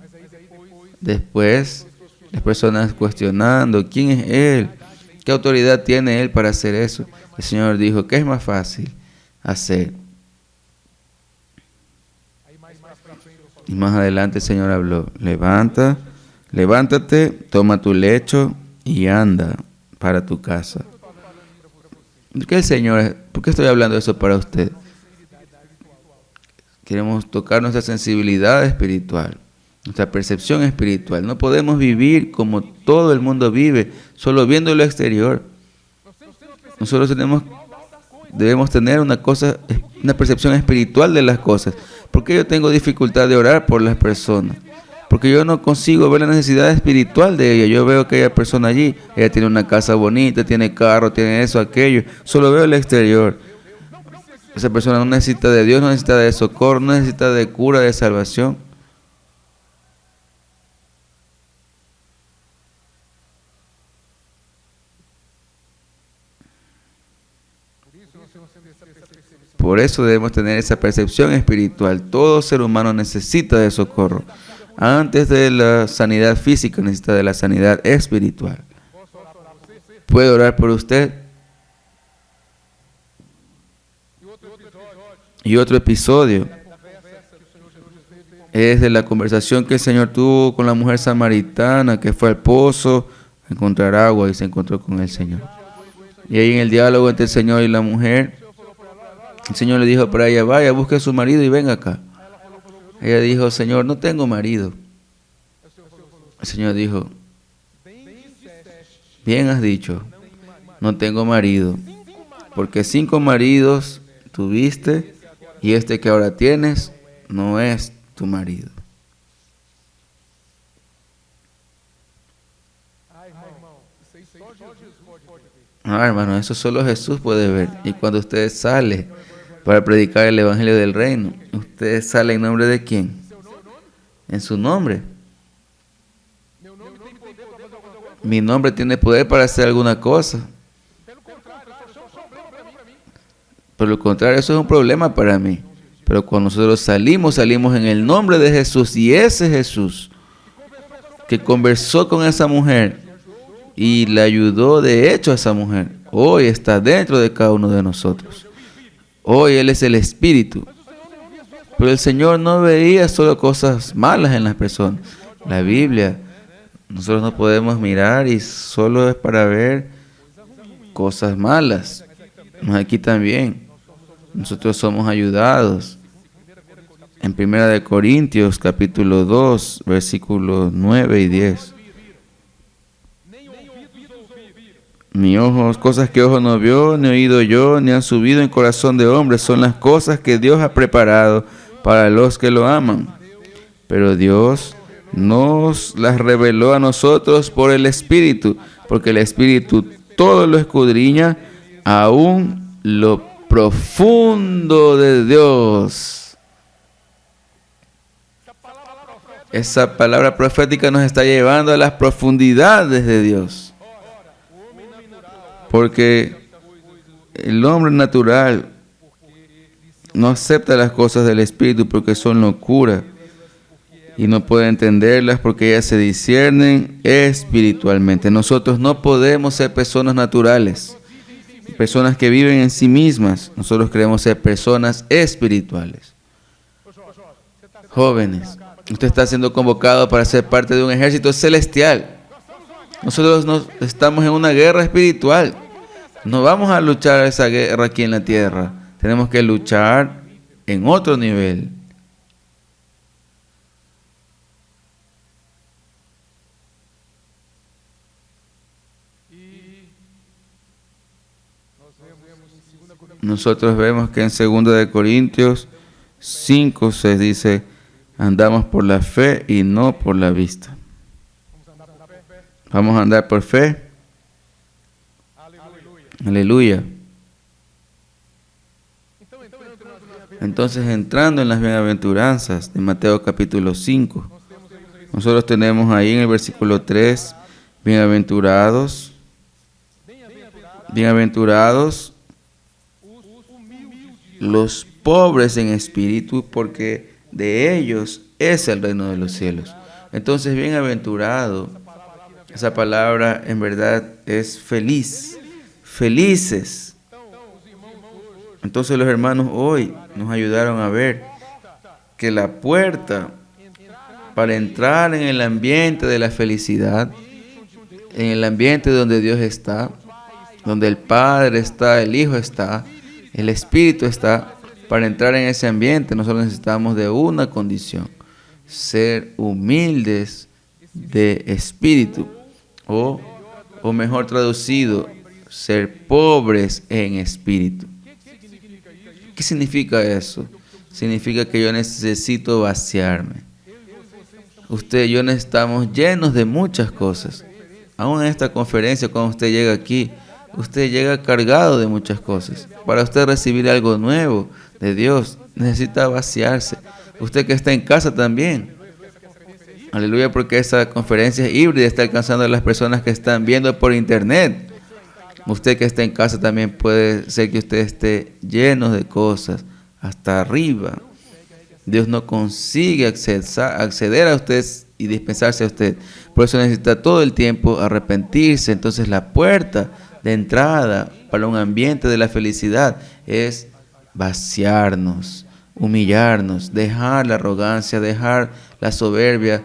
Después, las personas cuestionando, ¿quién es él? ¿Qué autoridad tiene él para hacer eso? El Señor dijo, ¿qué es más fácil hacer? Y más adelante el Señor habló, levántate, toma tu lecho y anda para tu casa. ¿Por qué estoy hablando de eso para usted? Queremos tocar nuestra sensibilidad espiritual, nuestra percepción espiritual. No podemos vivir como todo el mundo vive, solo viendo lo exterior. Nosotros debemos tener una percepción espiritual de las cosas. ¿Por qué yo tengo dificultad de orar por las personas? Porque yo no consigo ver la necesidad espiritual de ella. Yo veo que aquella persona allí, ella tiene una casa bonita, tiene carro, tiene eso, aquello. Solo veo el exterior. Esa persona no necesita de Dios, no necesita de socorro, no necesita de cura, de salvación. Por eso debemos tener esa percepción espiritual. Todo ser humano necesita de socorro. Antes de la sanidad física, necesita de la sanidad espiritual. ¿Puedo orar por usted? Y otro episodio es de la conversación que el Señor tuvo con la mujer samaritana que fue al pozo a encontrar agua y se encontró con el Señor. Y ahí en el diálogo entre el Señor y la mujer, el Señor le dijo para ella, vaya, busque a su marido y venga acá. Ella dijo, Señor, no tengo marido. El Señor dijo, bien has dicho, no tengo marido, porque 5 maridos tuviste y este que ahora tienes no es tu marido. Hermano, eso solo Jesús puede ver. Y cuando usted sale para predicar el Evangelio del Reino, ¿usted sale en nombre de quién? En su nombre. Mi nombre tiene poder para hacer alguna cosa. Por lo contrario, eso es un problema para mí. Pero cuando nosotros salimos en el nombre de Jesús. Y ese Jesús que conversó con esa mujer y le ayudó de hecho a esa mujer, hoy está dentro de cada uno de nosotros. Hoy Él es el Espíritu. Pero el Señor no veía solo cosas malas en las personas. La Biblia, nosotros no podemos mirar y solo es para ver cosas malas. Aquí también. Nosotros somos ayudados. En 1 Corintios, capítulo 2, versículos 9 y 10. Ni ojos, cosas que ojo no vio, ni oído yo, ni han subido en corazón de hombre, son las cosas que Dios ha preparado para los que lo aman. Pero Dios nos las reveló a nosotros por el Espíritu, porque el Espíritu todo lo escudriña, aún lo profundo de Dios. Esa palabra profética nos está llevando a las profundidades de Dios. Porque el hombre natural no acepta las cosas del Espíritu porque son locura y no puede entenderlas porque ellas se disciernen espiritualmente. Nosotros no podemos ser personas naturales, personas que viven en sí mismas. Nosotros queremos ser personas espirituales. Jóvenes, usted está siendo convocado para ser parte de un ejército celestial. Nosotros estamos en una guerra espiritual. No vamos a luchar esa guerra aquí en la tierra. Tenemos que luchar en otro nivel. Nosotros vemos que en 2 Corintios 5 se dice, andamos por la fe y no por la vista. Vamos a andar por fe. Aleluya. Entonces, entrando en las bienaventuranzas de Mateo capítulo 5, Nosotros tenemos ahí en el versículo 3, bienaventurados los pobres en espíritu, porque de ellos es el reino de los cielos. Entonces, bienaventurado, esa palabra en verdad es feliz, felices. Entonces los hermanos hoy nos ayudaron a ver que la puerta para entrar en el ambiente de la felicidad, en el ambiente donde Dios está, donde el Padre está, el Hijo está, el Espíritu está, para entrar en ese ambiente nosotros necesitamos de una condición: ser humildes de espíritu, o mejor traducido, ser pobres en espíritu. ¿Qué significa eso? Significa que yo necesito vaciarme. Usted y yo estamos llenos de muchas cosas. Aún en esta conferencia, cuando usted llega aquí, usted llega cargado de muchas cosas. Para usted recibir algo nuevo de Dios, necesita vaciarse. Usted que está en casa también. Aleluya, porque esta conferencia híbrida está alcanzando a las personas que están viendo por internet. Usted que está en casa también puede ser que usted esté lleno de cosas hasta arriba. Dios no consigue acceder a usted y dispensarse a usted. Por eso necesita todo el tiempo arrepentirse. Entonces la puerta de entrada para un ambiente de la felicidad es vaciarnos, humillarnos, dejar la arrogancia, dejar la soberbia,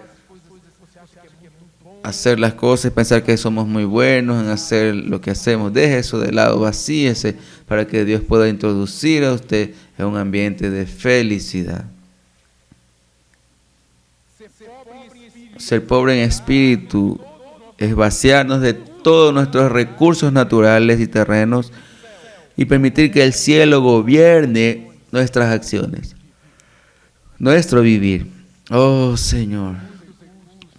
hacer las cosas, pensar que somos muy buenos en hacer lo que hacemos. Deje eso de lado, vacíese para que Dios pueda introducir a usted en un ambiente de felicidad. Ser pobre en espíritu es vaciarnos de todos nuestros recursos naturales y terrenos y permitir que el cielo gobierne nuestras acciones, nuestro vivir. Oh Señor,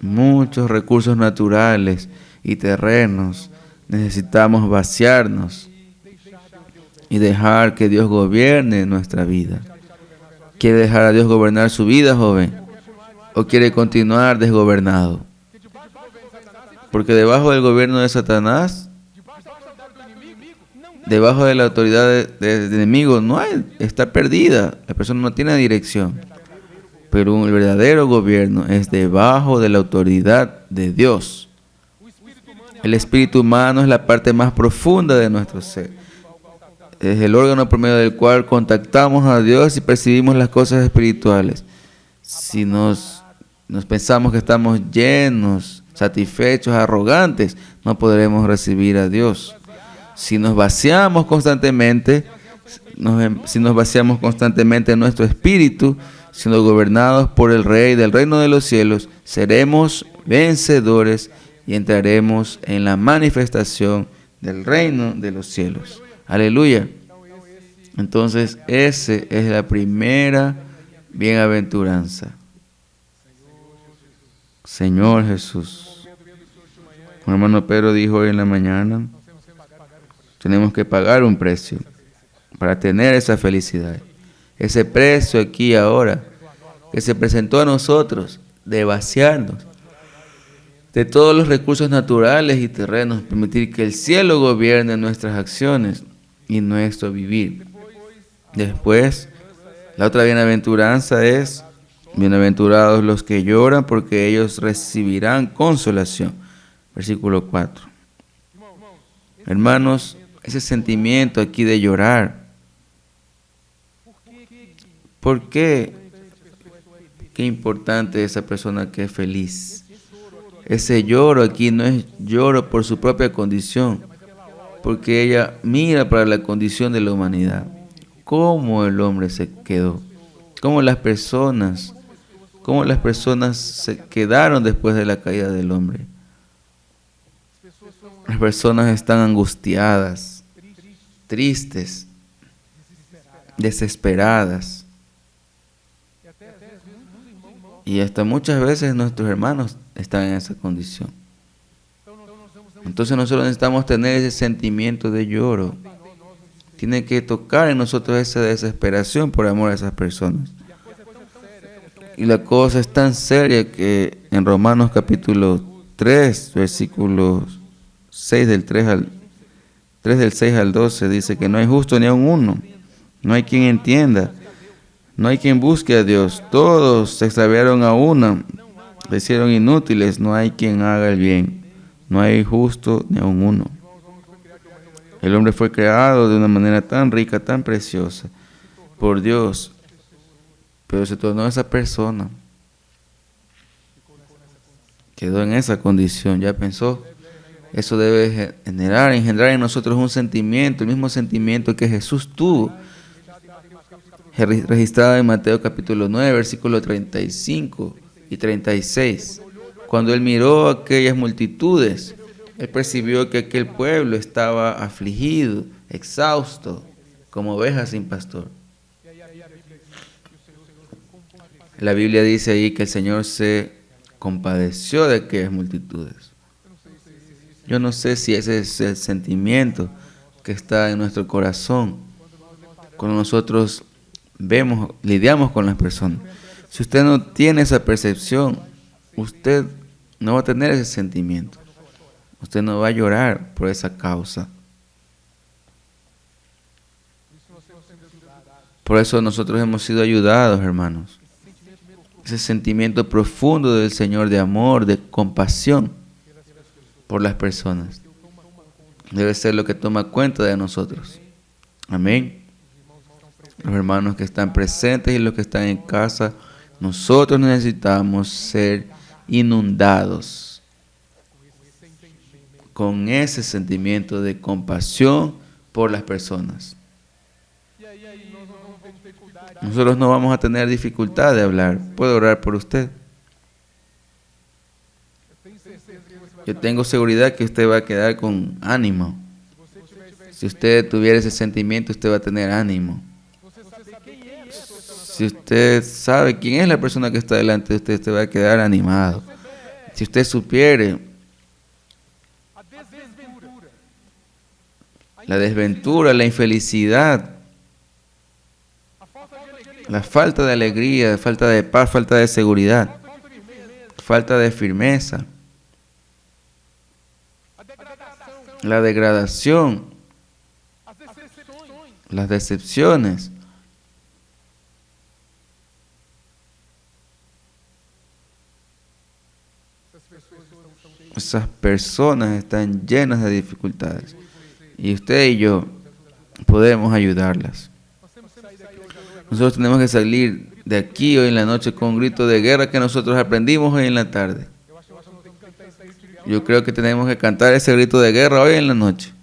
muchos recursos naturales y terrenos, necesitamos vaciarnos y dejar que Dios gobierne nuestra vida. ¿Quiere dejar a Dios gobernar su vida, joven? ¿O quiere continuar desgobernado? Porque debajo del gobierno de Satanás, debajo de la autoridad del enemigo, está perdida. La persona no tiene dirección. Pero el verdadero gobierno es debajo de la autoridad de Dios. El espíritu humano es la parte más profunda de nuestro ser. Es el órgano por medio del cual contactamos a Dios y percibimos las cosas espirituales. Si nos pensamos que estamos llenos, satisfechos, arrogantes, no podremos recibir a Dios. Si nos vaciamos constantemente, en nuestro espíritu, siendo gobernados por el Rey del reino de los cielos, seremos vencedores y entraremos en la manifestación del reino de los cielos. Aleluya. Entonces, esa es la primera bienaventuranza. Señor Jesús. Un hermano Pedro dijo hoy en la mañana, tenemos que pagar un precio para tener esa felicidad. Ese precio aquí ahora que se presentó a nosotros de vaciarnos de todos los recursos naturales y terrenos, permitir que el cielo gobierne nuestras acciones y nuestro vivir. Después, la otra bienaventuranza es: bienaventurados los que lloran, porque ellos recibirán consolación. Versículo 4. Hermanos, ese sentimiento aquí de llorar, ¿por qué? Qué importante esa persona que es feliz. Ese lloro aquí no es lloro por su propia condición, porque ella mira para la condición de la humanidad. Cómo el hombre se quedó, cómo las personas se quedaron después de la caída del hombre. Las personas están angustiadas, tristes, desesperadas. Y hasta muchas veces nuestros hermanos están en esa condición. Entonces nosotros necesitamos tener ese sentimiento de lloro. Tiene que tocar en nosotros esa desesperación por amor a esas personas. Y la cosa es tan seria que en Romanos capítulo 3, versículos 6 del 3 del 6 al 12, dice que no hay justo ni aun uno, no hay quien entienda, no hay quien busque a Dios, todos se extraviaron a una, se hicieron inútiles, no hay quien haga el bien, no hay justo ni aun uno. El hombre fue creado de una manera tan rica, tan preciosa por Dios, pero se tornó esa persona, quedó en esa condición, ya pensó. Eso debe engendrar en nosotros un sentimiento, el mismo sentimiento que Jesús tuvo, registrado en Mateo capítulo 9, versículos 35 y 36. Cuando Él miró a aquellas multitudes, Él percibió que aquel pueblo estaba afligido, exhausto, como ovejas sin pastor. La Biblia dice ahí que el Señor se compadeció de aquellas multitudes. Yo no sé si ese es el sentimiento que está en nuestro corazón cuando nosotros lidiamos con las personas. Si usted no tiene esa percepción, usted no va a tener ese sentimiento. Usted no va a llorar por esa causa. Por eso nosotros hemos sido ayudados, hermanos. Ese sentimiento profundo del Señor de amor, de compasión por las personas, debe ser lo que toma cuenta de nosotros. Amén. Los hermanos que están presentes y los que están en casa, nosotros necesitamos ser inundados con ese sentimiento de compasión por las personas. Nosotros no vamos a tener dificultad de hablar. Puedo orar por usted. Yo tengo seguridad que usted va a quedar con ánimo. Si usted tuviera ese sentimiento, usted va a tener ánimo. Si usted sabe quién es la persona que está delante de usted, usted va a quedar animado. Si usted supiere la desventura, la infelicidad, la falta de alegría, falta de paz, falta de seguridad, falta de firmeza, la degradación, las decepciones, esas personas están llenas de dificultades y usted y yo podemos ayudarlas. Nosotros tenemos que salir de aquí hoy en la noche con un grito de guerra que nosotros aprendimos hoy en la tarde. Yo creo que tenemos que cantar ese grito de guerra hoy en la noche.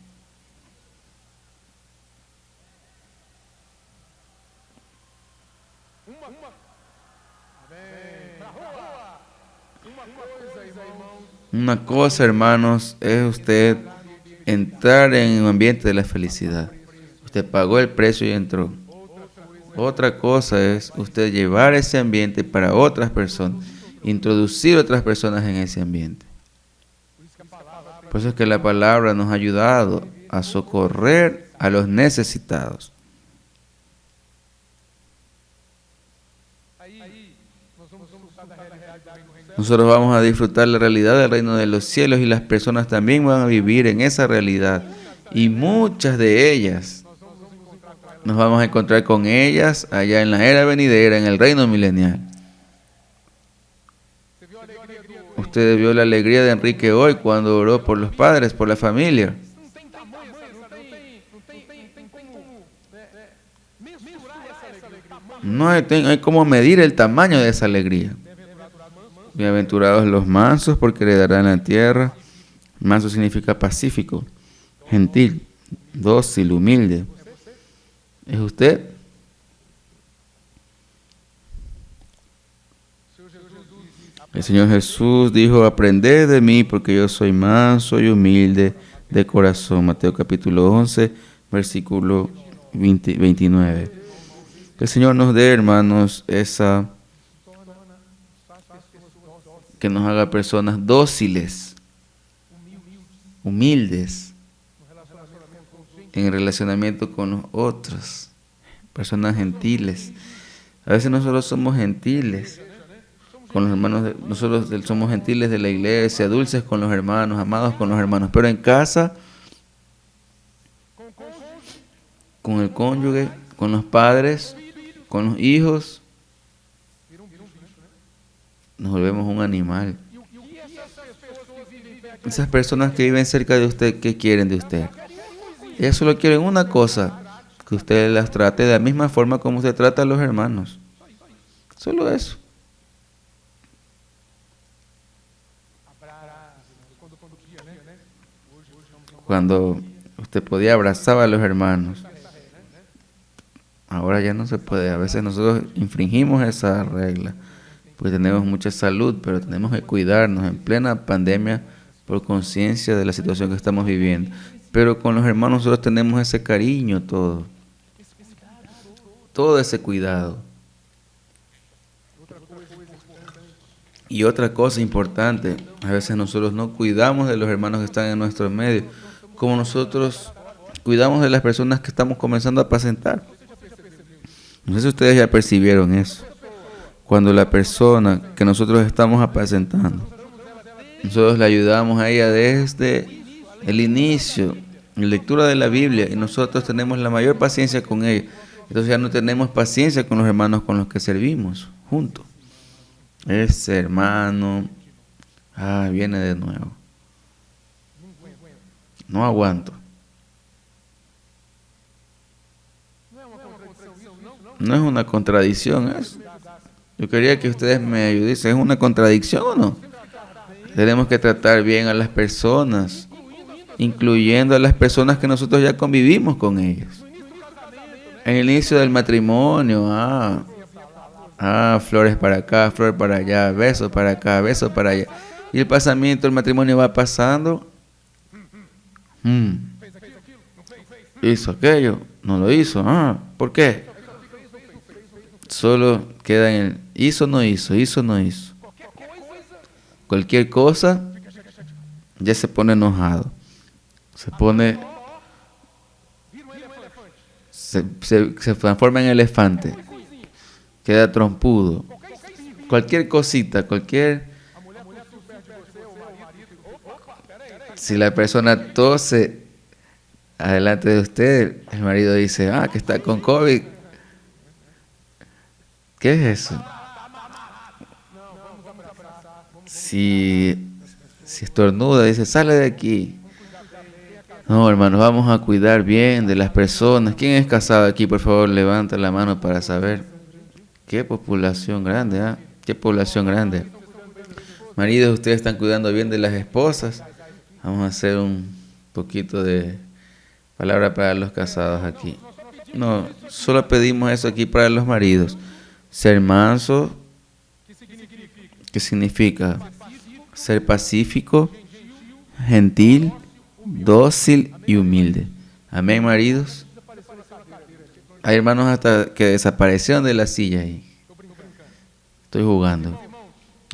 Una cosa, hermanos, es usted entrar en un ambiente de la felicidad. Usted pagó el precio y entró. Otra cosa es usted llevar ese ambiente para otras personas, introducir otras personas en ese ambiente. Por eso es que la palabra nos ha ayudado a socorrer a los necesitados. Nosotros vamos a disfrutar la realidad del reino de los cielos y las personas también van a vivir en esa realidad. Y muchas de ellas nos vamos a encontrar con ellas allá en la era venidera, en el reino milenial. Usted vio la alegría de Enrique hoy cuando oró por los padres, por la familia. No hay cómo medir el tamaño de esa alegría. Bienaventurados los mansos, porque heredarán la tierra. Manso significa pacífico, gentil, dócil, humilde. ¿Es usted? El Señor Jesús dijo: aprended de mí, porque yo soy manso y humilde de corazón. Mateo capítulo 11, versículo 29. Que el Señor nos dé, hermanos, que nos haga personas dóciles, humildes, en relacionamiento con los otros, personas gentiles. A veces nosotros somos gentiles, con los hermanos, nosotros somos gentiles de la iglesia, dulces con los hermanos, amados con los hermanos, pero en casa, con el cónyuge, con los padres, con los hijos, nos volvemos un animal. Esas personas que viven cerca de usted, ¿qué quieren de usted? Ellas solo quieren una cosa, que usted las trate de la misma forma como usted trata a los hermanos. Solo eso. Cuando usted podía abrazar a los hermanos, ahora ya no se puede. A veces nosotros infringimos esa regla, porque tenemos mucha salud, pero tenemos que cuidarnos en plena pandemia por conciencia de la situación que estamos viviendo. Pero con los hermanos nosotros tenemos ese cariño, todo ese cuidado. Y otra cosa importante, a veces nosotros no cuidamos de los hermanos que están en nuestro medio, como nosotros cuidamos de las personas que estamos comenzando a apacentar. No sé si ustedes ya percibieron eso. Cuando la persona que nosotros estamos apacentando, nosotros le ayudamos a ella desde el inicio, en lectura de la Biblia, y nosotros tenemos la mayor paciencia con ella. Entonces ya no tenemos paciencia con los hermanos con los que servimos juntos. Ese hermano, viene de nuevo. No aguanto. No es una contradicción eso. Yo quería que ustedes me ayudasen. ¿Es una contradicción o no? Tenemos que tratar bien a las personas, incluyendo a las personas que nosotros ya convivimos con ellas. En el inicio del matrimonio, flores para acá, flores para allá, besos para acá, besos para allá. Y el pasamiento, el matrimonio va pasando. Hizo aquello, no lo hizo. ¿Por qué? Solo queda en el hizo, no hizo, hizo, no hizo. Cualquier cosa, ya se pone enojado. Se transforma en elefante. Queda trompudo. Cualquier cosita, si la persona tose adelante de usted, el marido dice, que está con COVID. ¿Qué es eso? Si estornuda, dice, sale de aquí. No, hermanos, vamos a cuidar bien de las personas. ¿Quién es casado aquí? Por favor, levanta la mano para saber. Qué población grande, Qué población grande. Maridos, ustedes están cuidando bien de las esposas. Vamos a hacer un poquito de palabra para los casados aquí. No, solo pedimos eso aquí para los maridos. Ser manso, ¿qué significa? Ser pacífico, gentil, dócil y humilde. Amén, maridos. Hay hermanos hasta que desaparecieron de la silla ahí. Estoy jugando.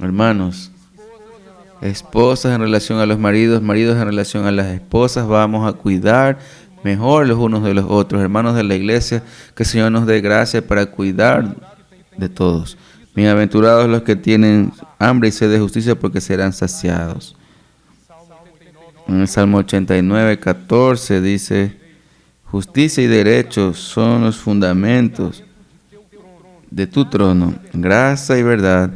Hermanos, esposas en relación a los maridos, maridos en relación a las esposas, vamos a cuidar mejor los unos de los otros. Hermanos de la iglesia, que el Señor nos dé gracia para cuidar de todos. Bienaventurados los que tienen hambre y sed de justicia, porque serán saciados. En el Salmo 89, 14 dice, justicia y derecho son los fundamentos de tu trono. Gracia y verdad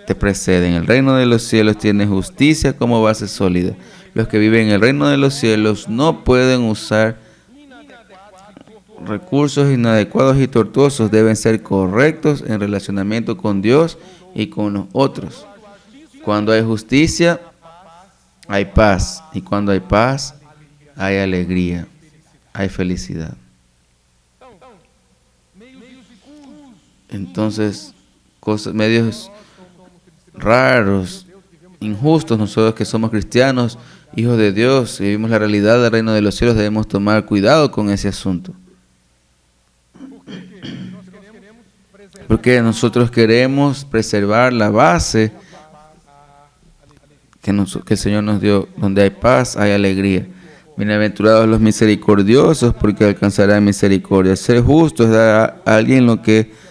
te preceden. El reino de los cielos tiene justicia como base sólida. Los que viven en el reino de los cielos no pueden usar recursos inadecuados y tortuosos. Deben ser correctos en relacionamiento con Dios y con los otros. Cuando hay justicia, hay paz. Y cuando hay paz, hay alegría, hay felicidad. Entonces, medios raros, injustos, nosotros que somos cristianos, hijos de Dios, y vivimos la realidad del reino de los cielos, debemos tomar cuidado con ese asunto. Porque nosotros queremos preservar la base que el Señor nos dio. Donde hay paz, hay alegría. Bienaventurados los misericordiosos, porque alcanzarán misericordia. Ser justo es dar a alguien lo que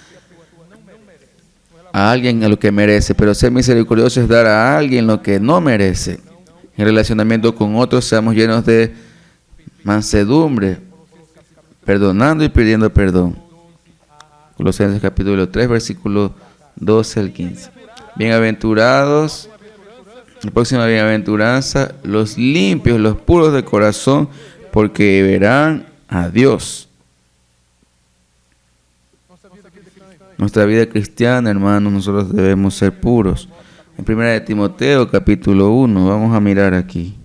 a alguien a lo que merece, pero ser misericordioso es dar a alguien lo que no merece. En relacionamiento con otros, seamos llenos de mansedumbre, perdonando y pidiendo perdón. Colosenses capítulo 3, versículos 12 al 15. Bienaventurados, la próxima bienaventuranza, los limpios, los puros de corazón, porque verán a Dios. Nuestra vida cristiana, hermanos, nosotros debemos ser puros. En 1 Timoteo, capítulo 1, vamos a mirar aquí.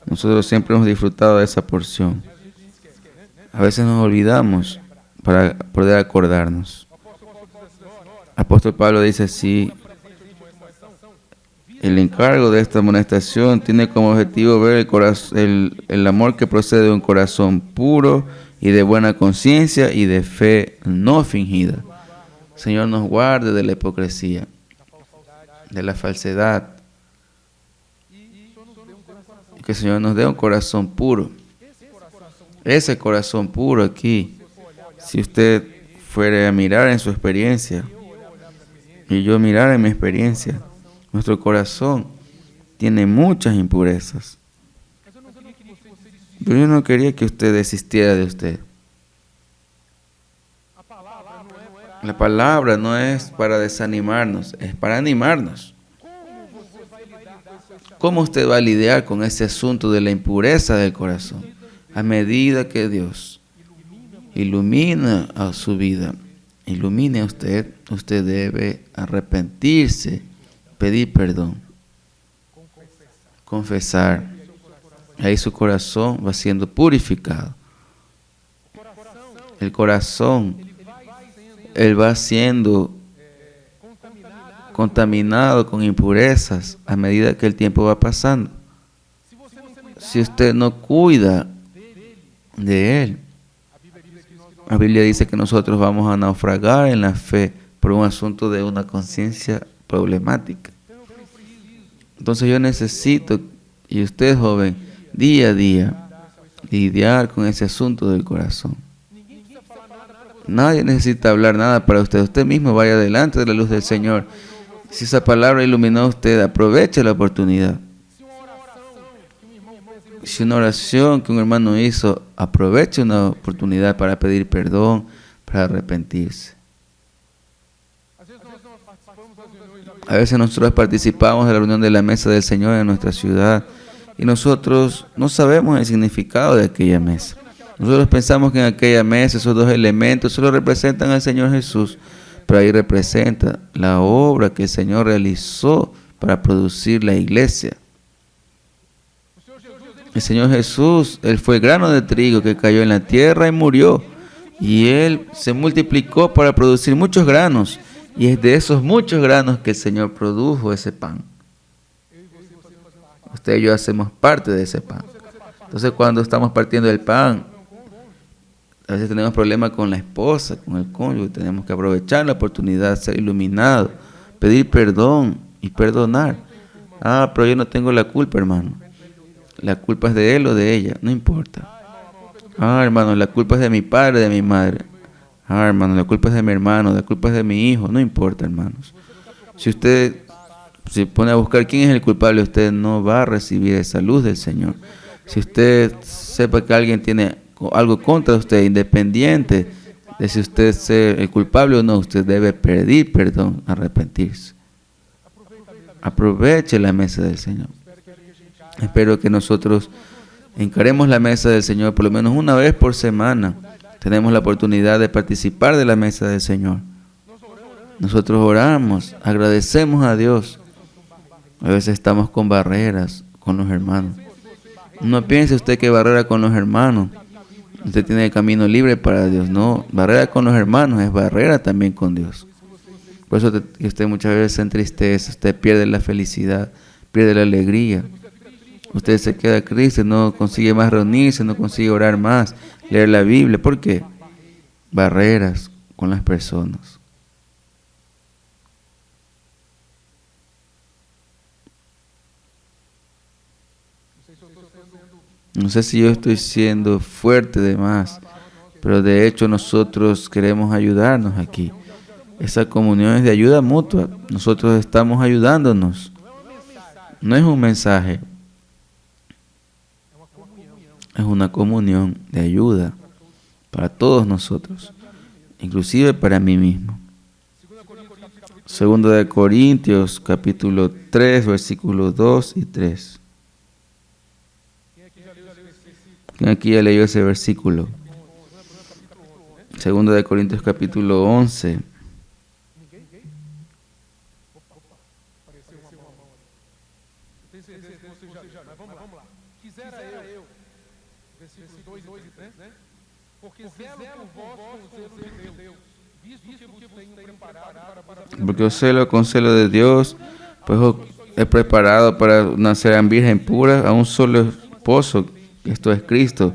Nosotros siempre hemos disfrutado de esa porción. A veces nos olvidamos para poder acordarnos. Apóstol Pablo dice así: el encargo de esta amonestación tiene como objetivo ver el amor que procede de un corazón puro y de buena conciencia y de fe no fingida. Señor, nos guarde de la hipocresía, de la falsedad. Que el Señor nos dé un corazón puro. Ese corazón puro aquí, si usted fuere a mirar en su experiencia y yo mirar en mi experiencia, nuestro corazón tiene muchas impurezas. Pero yo no quería que usted desistiera de usted. La palabra no es para desanimarnos, es para animarnos. ¿Cómo usted va a lidiar con ese asunto de la impureza del corazón? A medida que Dios ilumina a su vida, ilumine a usted, usted debe arrepentirse, pedir perdón, confesar. Ahí su corazón va siendo purificado. El corazón, él va siendo contaminado con impurezas a medida que el tiempo va pasando. Si usted no cuida de él, la Biblia dice que nosotros vamos a naufragar en la fe por un asunto de una conciencia problemática. Entonces yo necesito, y usted joven, día a día, lidiar con ese asunto del corazón. Nadie necesita hablar nada para usted. Usted mismo vaya delante de la luz del Señor. Si esa palabra iluminó a usted, aproveche la oportunidad. Si una oración que un hermano hizo, aproveche una oportunidad para pedir perdón, para arrepentirse. A veces nosotros participamos de la reunión de la mesa del Señor en nuestra ciudad y nosotros no sabemos el significado de aquella mesa. Nosotros pensamos que en aquella mesa esos dos elementos solo representan al Señor Jesús, pero ahí representa la obra que el Señor realizó para producir la iglesia. El Señor Jesús, Él fue grano de trigo que cayó en la tierra y murió. Y Él se multiplicó para producir muchos granos. Y es de esos muchos granos que el Señor produjo ese pan. Usted y yo hacemos parte de ese pan. Entonces cuando estamos partiendo el pan, a veces tenemos problemas con la esposa, con el cónyuge. Tenemos que aprovechar la oportunidad, ser iluminados, pedir perdón y perdonar. Pero yo no tengo la culpa, hermano. La culpa es de él o de ella, no importa. Hermano, la culpa es de mi padre, de mi madre. Hermano, la culpa es de mi hermano, la culpa es de mi hijo, no importa, hermanos. Si usted se pone a buscar quién es el culpable, usted no va a recibir esa luz del Señor. Si usted sepa que alguien tiene algo contra usted, independiente de si usted es el culpable o no, usted debe pedir perdón, arrepentirse. Aproveche la mesa del Señor. Espero que nosotros encaremos la mesa del Señor por lo menos una vez por semana. Tenemos la oportunidad de participar de la mesa del Señor. Nosotros oramos, agradecemos a Dios. A veces estamos con barreras con los hermanos. No piense usted que barrera con los hermanos, usted tiene el camino libre para Dios. No, barrera con los hermanos es barrera también con Dios. Por eso usted muchas veces se entristece, usted pierde la felicidad, pierde la alegría. Usted se queda triste, no consigue más reunirse, no consigue orar más, leer la Biblia. ¿Por qué? Barreras con las personas. No sé si yo estoy siendo fuerte de más, pero de hecho nosotros queremos ayudarnos aquí. Esa comunión es de ayuda mutua. Nosotros estamos ayudándonos. No es un mensaje. Es una comunión de ayuda para todos nosotros, inclusive para mí mismo. Segundo de Corintios, capítulo 3, versículos 2 y 3. ¿Quién aquí ya leyó ese versículo? Segundo de Corintios, capítulo 11. Porque os celo con celo de Dios, pues os he preparado para nacer en virgen pura a un solo esposo, esto es Cristo.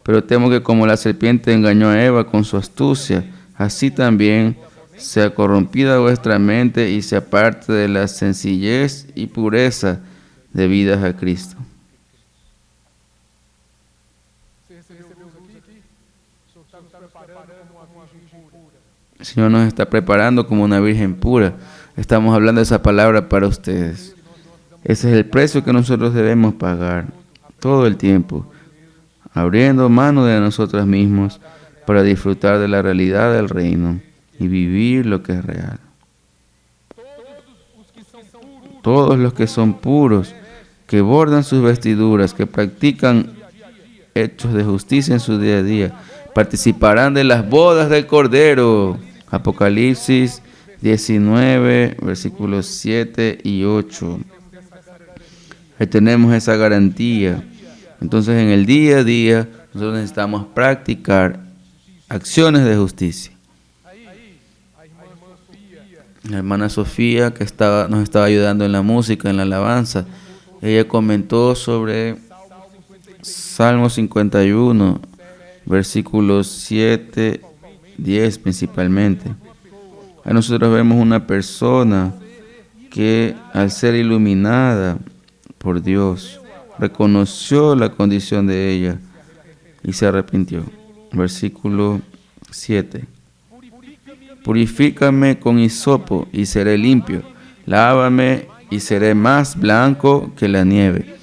Pero temo que como la serpiente engañó a Eva con su astucia, así también sea corrompida vuestra mente y se aparte de la sencillez y pureza debidas a Cristo. El Señor nos está preparando como una virgen pura. Estamos hablando de esa palabra para ustedes. Ese es el precio que nosotros debemos pagar todo el tiempo, abriendo mano de nosotros mismos para disfrutar de la realidad del reino y vivir lo que es real. Todos los que son puros, que bordan sus vestiduras, que practican hechos de justicia en su día a día, participarán de las bodas del Cordero. Apocalipsis 19, versículos 7 y 8. Ahí tenemos esa garantía. Entonces, en el día a día, nosotros necesitamos practicar acciones de justicia. La hermana Sofía, que nos estaba ayudando en la música, en la alabanza, ella comentó sobre Salmo 51, versículos 7, 10 principalmente. Ahí nosotros vemos una persona que al ser iluminada por Dios, reconoció la condición de ella y se arrepintió. Versículo 7. Purifícame con hisopo y seré limpio. Lávame y seré más blanco que la nieve.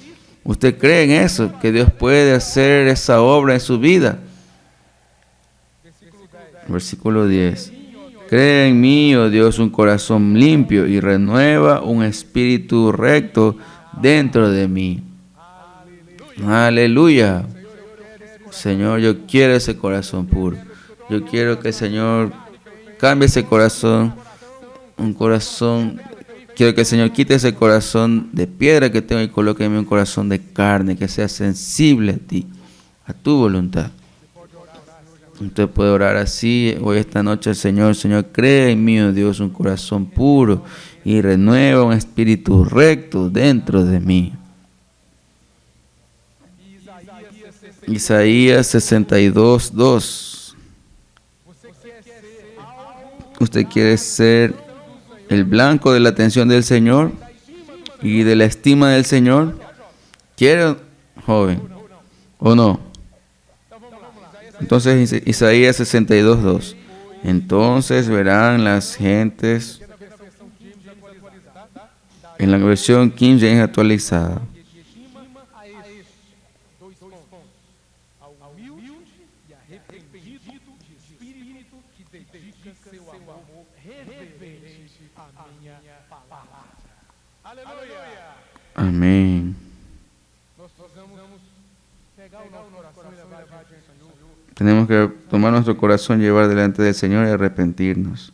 ¿Usted cree en eso? ¿Que Dios puede hacer esa obra en su vida? Versículo 10. Crea en mí, oh Dios, un corazón limpio y renueva un espíritu recto dentro de mí. Aleluya. Señor, yo quiero ese corazón puro. Yo quiero que el Señor cambie ese corazón. Quiero que el Señor quite ese corazón de piedra que tengo y coloque en mí un corazón de carne, que sea sensible a ti, a tu voluntad. Usted puede orar así hoy esta noche al Señor. Señor, crea en mí, oh Dios, un corazón puro y renueva un espíritu recto dentro de mí. Isaías 62, 2. ¿Usted quiere ser el blanco de la atención del Señor y de la estima del Señor? ¿Quiere, joven? ¿O no? Entonces, Isaías 62, 2. Entonces verán las gentes, en la versión King James actualizada. Amén. Tenemos que tomar nuestro corazón, llevar delante del Señor y arrepentirnos.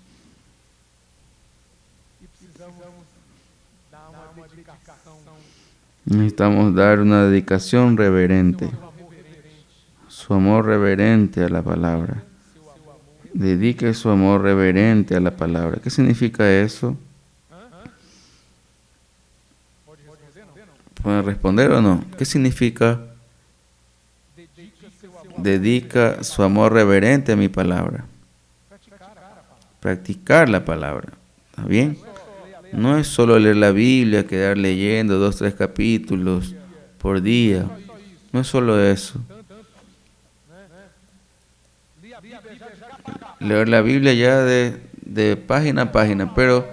Necesitamos dar una dedicación reverente, su amor reverente a la palabra. Dedique su amor reverente a la palabra. ¿Qué significa eso? ¿Pueden responder o no? ¿Qué significa? Dedica su amor reverente a mi palabra. Practicar la palabra. ¿Está bien? No es solo leer la Biblia, quedar leyendo 2, 3 capítulos por día. No es solo eso. Leer la Biblia ya de de página a página, pero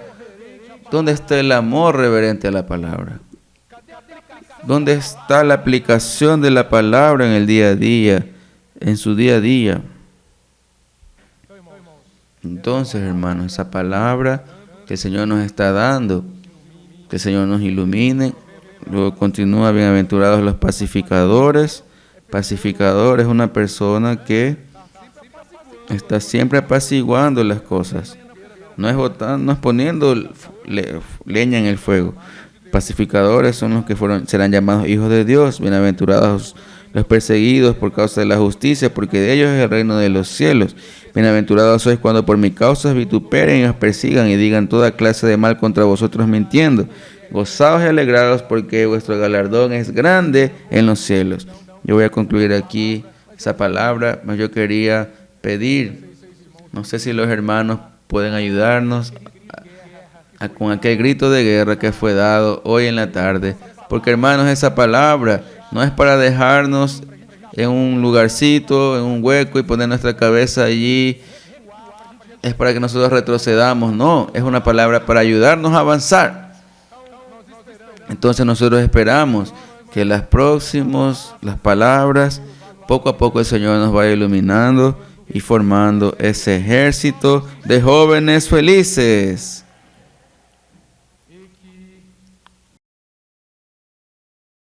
¿dónde está el amor reverente a la palabra? ¿Dónde está la aplicación de la palabra en el día a día, en su día a día? Entonces, hermanos, esa palabra que el Señor nos está dando, que el Señor nos ilumine. Luego continúa, bienaventurados los pacificadores. Pacificador es una persona que está siempre apaciguando las cosas. No es poniendo leña en el fuego. Pacificadores son los que serán llamados hijos de Dios. Bienaventurados los perseguidos por causa de la justicia, porque de ellos es el reino de los cielos. Bienaventurados sois cuando por mi causa os vituperen y os persigan y digan toda clase de mal contra vosotros mintiendo. Gozaos y alegrados, porque vuestro galardón es grande en los cielos. Yo voy a concluir aquí esa palabra, pero yo quería pedir, no sé si los hermanos pueden ayudarnos con aquel grito de guerra que fue dado hoy en la tarde, porque hermanos, esa palabra no es para dejarnos en un lugarcito, en un hueco y poner nuestra cabeza allí, es para que nosotros retrocedamos, no, es una palabra para ayudarnos a avanzar. Entonces nosotros esperamos que las palabras, poco a poco el Señor nos vaya iluminando y formando ese ejército de jóvenes felices.